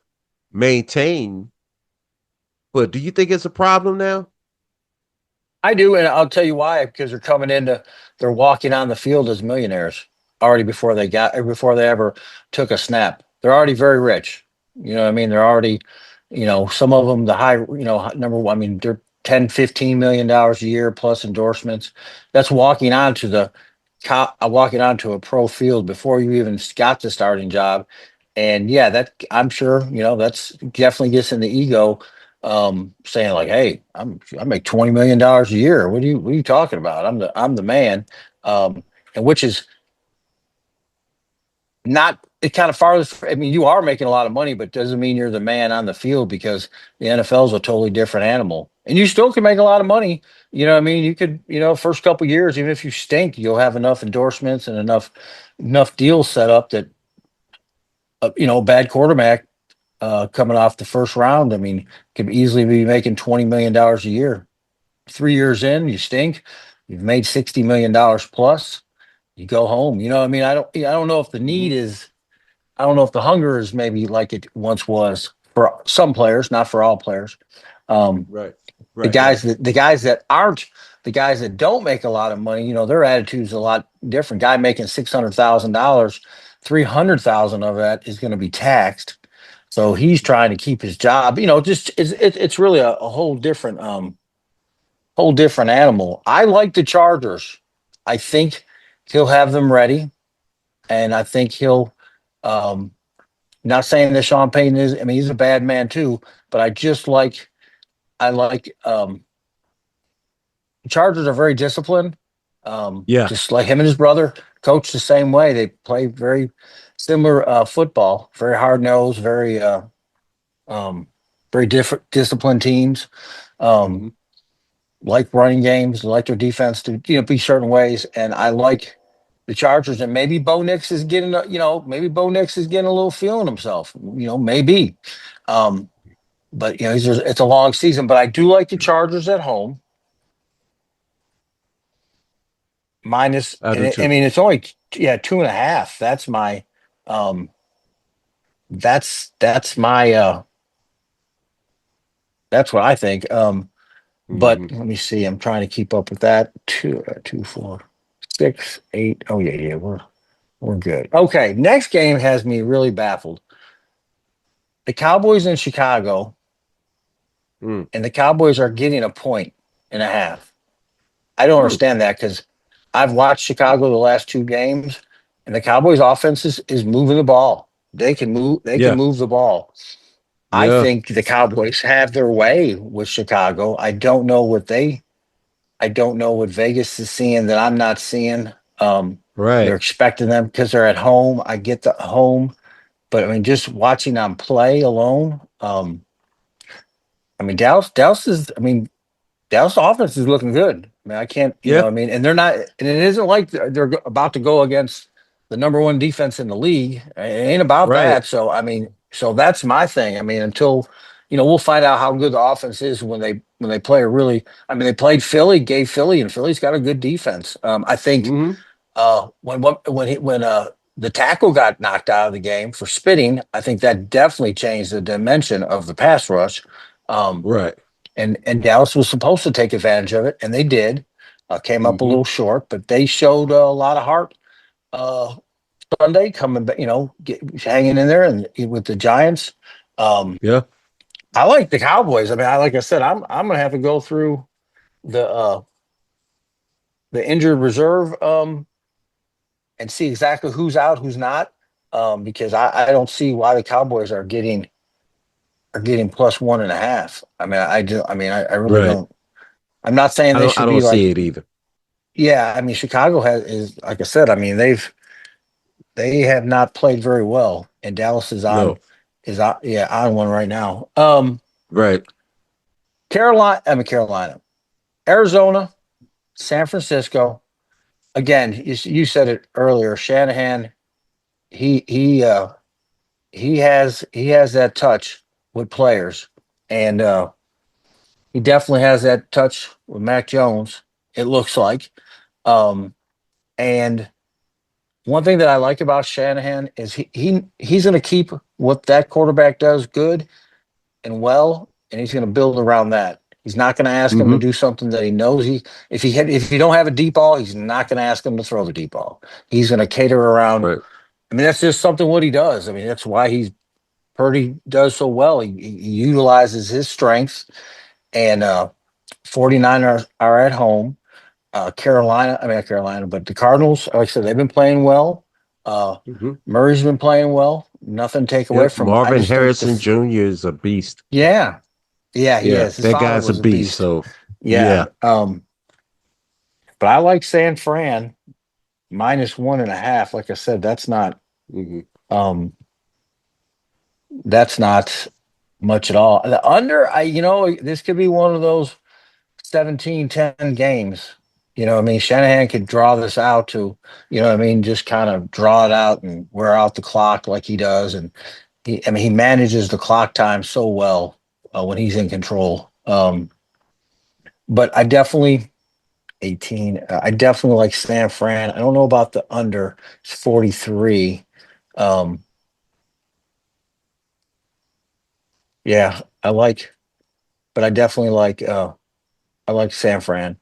Speaker 2: maintain. But do you think it's a problem now?
Speaker 1: I do, and I'll tell you why. Because they're walking on the field as millionaires already before they ever took a snap. They're already very rich. You know what I mean? They're already, some of them the high, number one. I mean, they're 10, $15 million a year plus endorsements. That's walking onto a pro field before you even got the starting job. And yeah, that I'm sure, that's definitely gets in the ego, saying like, "Hey, I make $20 million a year. What are you talking about? I'm the man." And which is not it kind of farthest. I mean, you are making a lot of money, but doesn't mean you're the man on the field, because the NFL is a totally different animal, and you still can make a lot of money. You know what I mean? You could, first couple years, even if you stink, you'll have enough endorsements and enough deals set up that, bad quarterback, coming off the first round, I mean, could easily be making $20 million a year. 3 years in, you stink. You've made $60 million plus. You go home. You know, what I mean, I don't know if the need
Speaker 2: Hmm.
Speaker 1: is. I don't know if the hunger is maybe like it once was for some players, not for all players. Um,
Speaker 2: Right.
Speaker 1: the
Speaker 2: Right. Right.
Speaker 1: guys that the guys that aren't the guys that don't make a lot of money, their attitude's a lot different. Guy making $600,000, 300,000 of that is going to be taxed, so he's trying to keep his job. Just it's really a whole different animal. I like the Chargers. I think he'll have them ready, and I think he'll. Um, Not saying that Sean Payton is. I mean, he's a bad man too, but I like Chargers are very disciplined.
Speaker 2: Yeah.
Speaker 1: Just like him and his brother coach the same way. They play very similar football, very hard nosed, um, very different disciplined teams. Um,
Speaker 2: Hmm.
Speaker 1: like running games, like their defense to be certain ways, and I like the Chargers. And maybe Bo Nix is getting maybe Bo Nix is getting a little feeling himself. Maybe. Um, but it's a long season. But I do like the Chargers at home. Minus,
Speaker 2: I do
Speaker 1: and I
Speaker 2: too.
Speaker 1: mean, it's only, yeah, 2.5. Um, that's what I think. But
Speaker 2: Hmm.
Speaker 1: let me see. I'm trying to keep up with that. Two, 4, 6, 8. Oh yeah, yeah. We're good. Okay, next game has me really baffled. The Cowboys in Chicago,
Speaker 2: Mm.
Speaker 1: and the Cowboys are getting a point and a half. I don't
Speaker 2: Mm.
Speaker 1: understand that, because I've watched Chicago the last two games, and the Cowboys offense is moving the ball. They can
Speaker 2: Yeah.
Speaker 1: move the ball. I
Speaker 2: Yeah.
Speaker 1: think the Cowboys have their way with Chicago. I don't know what Vegas is seeing that I'm not seeing. They're
Speaker 2: Right.
Speaker 1: expecting them because they're at home. I get the home, but I mean, just watching them play alone. I mean, Dallas is. I mean, Dallas offense is looking good. I mean, I can't,
Speaker 2: Yeah.
Speaker 1: I mean, and they're not, and it isn't like they're about to go against the number one defense in the league. It ain't about
Speaker 2: Right.
Speaker 1: that. So, I mean, so that's my thing. I mean, until, we'll find out how good the offense is when they play a really, I mean, they played Philly, gave Philly, and Philly's got a good defense. I think,
Speaker 2: Hmm.
Speaker 1: when the tackle got knocked out of the game for spitting, I think that definitely changed the dimension of the pass rush. Um,
Speaker 2: Right.
Speaker 1: and Dallas was supposed to take advantage of it, and they did. Came up a
Speaker 2: Mm-hmm.
Speaker 1: little short, but they showed a lot of heart uh, Sunday, coming back, hanging in there and with the Giants. Um,
Speaker 2: Yeah.
Speaker 1: I like the Cowboys. I mean, like I said, I'm gonna have to go through the uh, the injured reserve and see exactly who's out, who's not, because I don't see why the Cowboys are getting plus 1.5. I mean, I do. I mean, I really
Speaker 2: Right.
Speaker 1: don't. I'm not saying they
Speaker 2: I
Speaker 1: should
Speaker 2: don't
Speaker 1: be
Speaker 2: see
Speaker 1: like,
Speaker 2: it either.
Speaker 1: yeah. I mean, Chicago is like I said. I mean, they have not played very well, and Dallas
Speaker 2: No.
Speaker 1: is on, yeah, on one right now.
Speaker 2: Right.
Speaker 1: Carolina, Arizona, San Francisco. Again, you said it earlier. Shanahan, he he uh he has that touch with players, and he definitely has that touch with Mac Jones. It looks like, um, and one thing that I like about Shanahan is he's going to keep what that quarterback does good and well, and he's going to build around that. He's not going to ask him to
Speaker 2: Mm-hmm.
Speaker 1: do something that he knows if you don't have a deep ball, he's not going to ask him to throw the deep ball. He's going to cater around.
Speaker 2: Right.
Speaker 1: I mean, that's just something what he does. I mean, that's why Purdy does so well. He utilizes his strengths, and 49ers are at home. Carolina, I mean, not Carolina, but the Cardinals, like I said, they've been playing well. Uh,
Speaker 2: Mm-hmm.
Speaker 1: Murray's been playing well. Nothing to take away
Speaker 2: Yep.
Speaker 1: from him. I
Speaker 2: Marvin
Speaker 1: just think
Speaker 2: Harrison Jr. is a beast.
Speaker 1: yeah, yeah, he
Speaker 2: Yeah,
Speaker 1: is. His
Speaker 2: that
Speaker 1: father
Speaker 2: guy's a
Speaker 1: was a
Speaker 2: beast.
Speaker 1: beast.
Speaker 2: So
Speaker 1: Yeah.
Speaker 2: yeah.
Speaker 1: But I like San Fran minus 1.5. Like I said,
Speaker 2: Mm-hmm.
Speaker 1: um, that's not much at all. The under, this could be one of those 17-10 games. I mean, Shanahan could draw this out to, I mean, just kind of draw it out and wear out the clock like he does. And I mean, he manages the clock time so well when he's in control. But I definitely 18. I definitely like San Fran. I don't know about the under. It's 43. Um, yeah, but I definitely I like San Fran.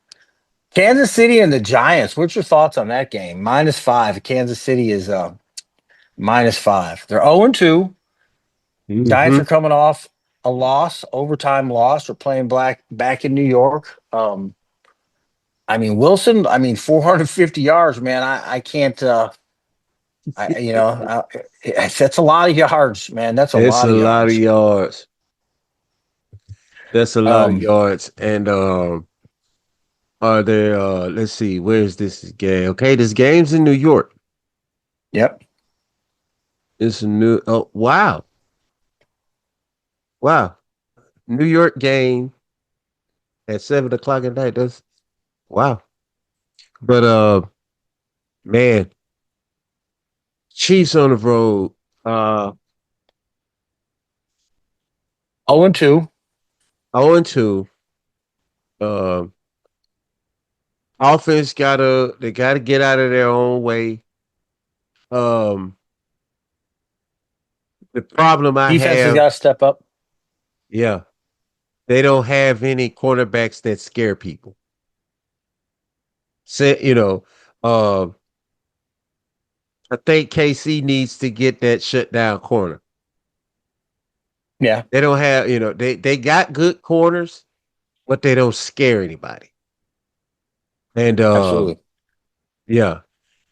Speaker 1: Kansas City and the Giants. What's your thoughts on that game? -5. Kansas City is -5. They're 0-2. Giants are
Speaker 2: Mm-hmm.
Speaker 1: coming off a loss, overtime loss. They're playing back in New York. I mean Wilson. I mean 450 yards, man. I can't. I you know that's a lot of yards, man. That's a
Speaker 2: It's
Speaker 1: lot
Speaker 2: a
Speaker 1: of
Speaker 2: lot of
Speaker 1: yards.
Speaker 2: yards. That's a lot of
Speaker 1: Um,
Speaker 2: yards. And are there let's see, where's this game? Okay, this game's in New York.
Speaker 1: yep.
Speaker 2: It's a new oh wow. Wow. New York game at 7 o'clock at night. That's wow. But man, Chiefs on the road. Uh
Speaker 1: 0-2.
Speaker 2: 0-2. Um offense they gotta get out of their own way. Um the problem I
Speaker 1: Defense has
Speaker 2: have,
Speaker 1: got to step up.
Speaker 2: yeah, they don't have any quarterbacks that scare people. Say, uh, I think KC needs to get that shut down corner.
Speaker 1: Yeah,
Speaker 2: They don't have, they got good corners, but they don't scare anybody. And
Speaker 1: absolutely.
Speaker 2: yeah,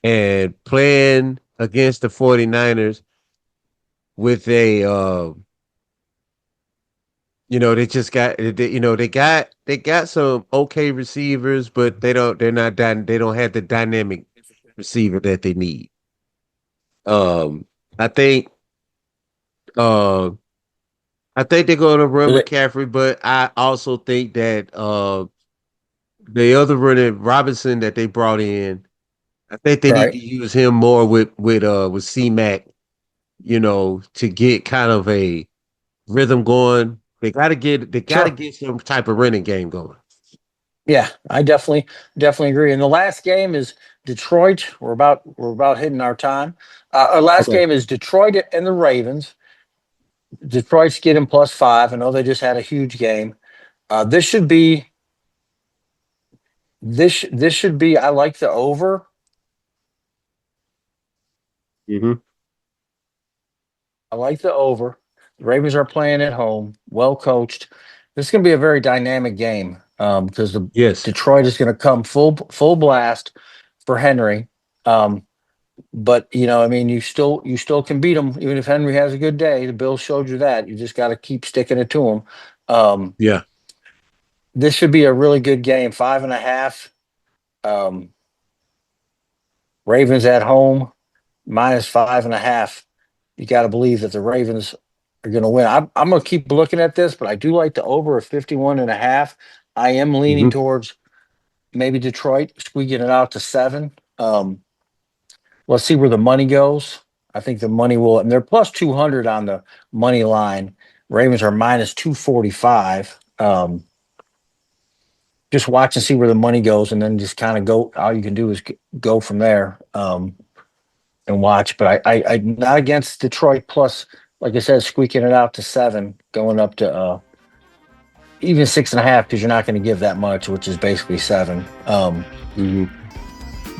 Speaker 2: and playing against the 49ers with they just got they got some okay receivers, but they don't have the dynamic receiver that they need. I think uh I think they're gonna run McCaffrey, but I also think that the other running Robinson that they brought in, I think they need
Speaker 1: Right.
Speaker 2: to use him more with C-Mac, to get kind of a rhythm going. They gotta
Speaker 1: Sure.
Speaker 2: get some type of running game going.
Speaker 1: Yeah, I definitely agree. And the last game is Detroit. We're about hitting our time. Our last
Speaker 2: Okay.
Speaker 1: game is Detroit and the Ravens. Detroit's getting +5. I know they just had a huge game. This should be This should be. I like the over.
Speaker 2: Mm-hmm.
Speaker 1: I like the over. The Ravens are playing at home, well coached. This is going to be a very dynamic game because the
Speaker 2: Yes.
Speaker 1: Detroit is going to come full blast for Henry. Um, but I mean, you still can beat them even if Henry has a good day. The Bills showed you that. You just got to keep sticking it to him. Um,
Speaker 2: Yeah.
Speaker 1: this should be a really good game. 5.5. Um, Ravens at home -5.5. You got to believe that the Ravens are going to win. I'm going to keep looking at this, but I do like the over of 51.5. I am leaning
Speaker 2: Mm-hmm.
Speaker 1: towards maybe Detroit squeaking it out to 7. Let's see where the money goes. I think the money will, and they're plus 200 on the money line. Ravens are -245. Just watch and see where the money goes, and then just kind of go. All you can do is go from there. And watch. But I'm not against Detroit plus, like I said, squeaking it out to 7, going up to even 6.5 because you're not going to give that much, which is basically 7.
Speaker 2: Mm-hmm.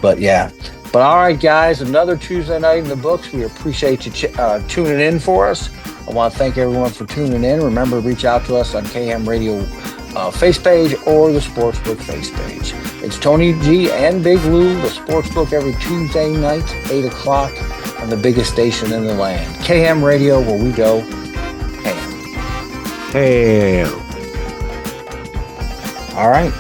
Speaker 1: But yeah. But all right, guys, another Tuesday night in the books. We appreciate you tuning in for us. I want to thank everyone for tuning in. Remember to reach out to us on KM Radio face page or the Sportsbook face page. It's Tony G and Big Lou, the Sportsbook, every Tuesday night, 8 o'clock on the biggest station in the land. KM Radio, where we go ham.
Speaker 2: Damn.
Speaker 1: All right.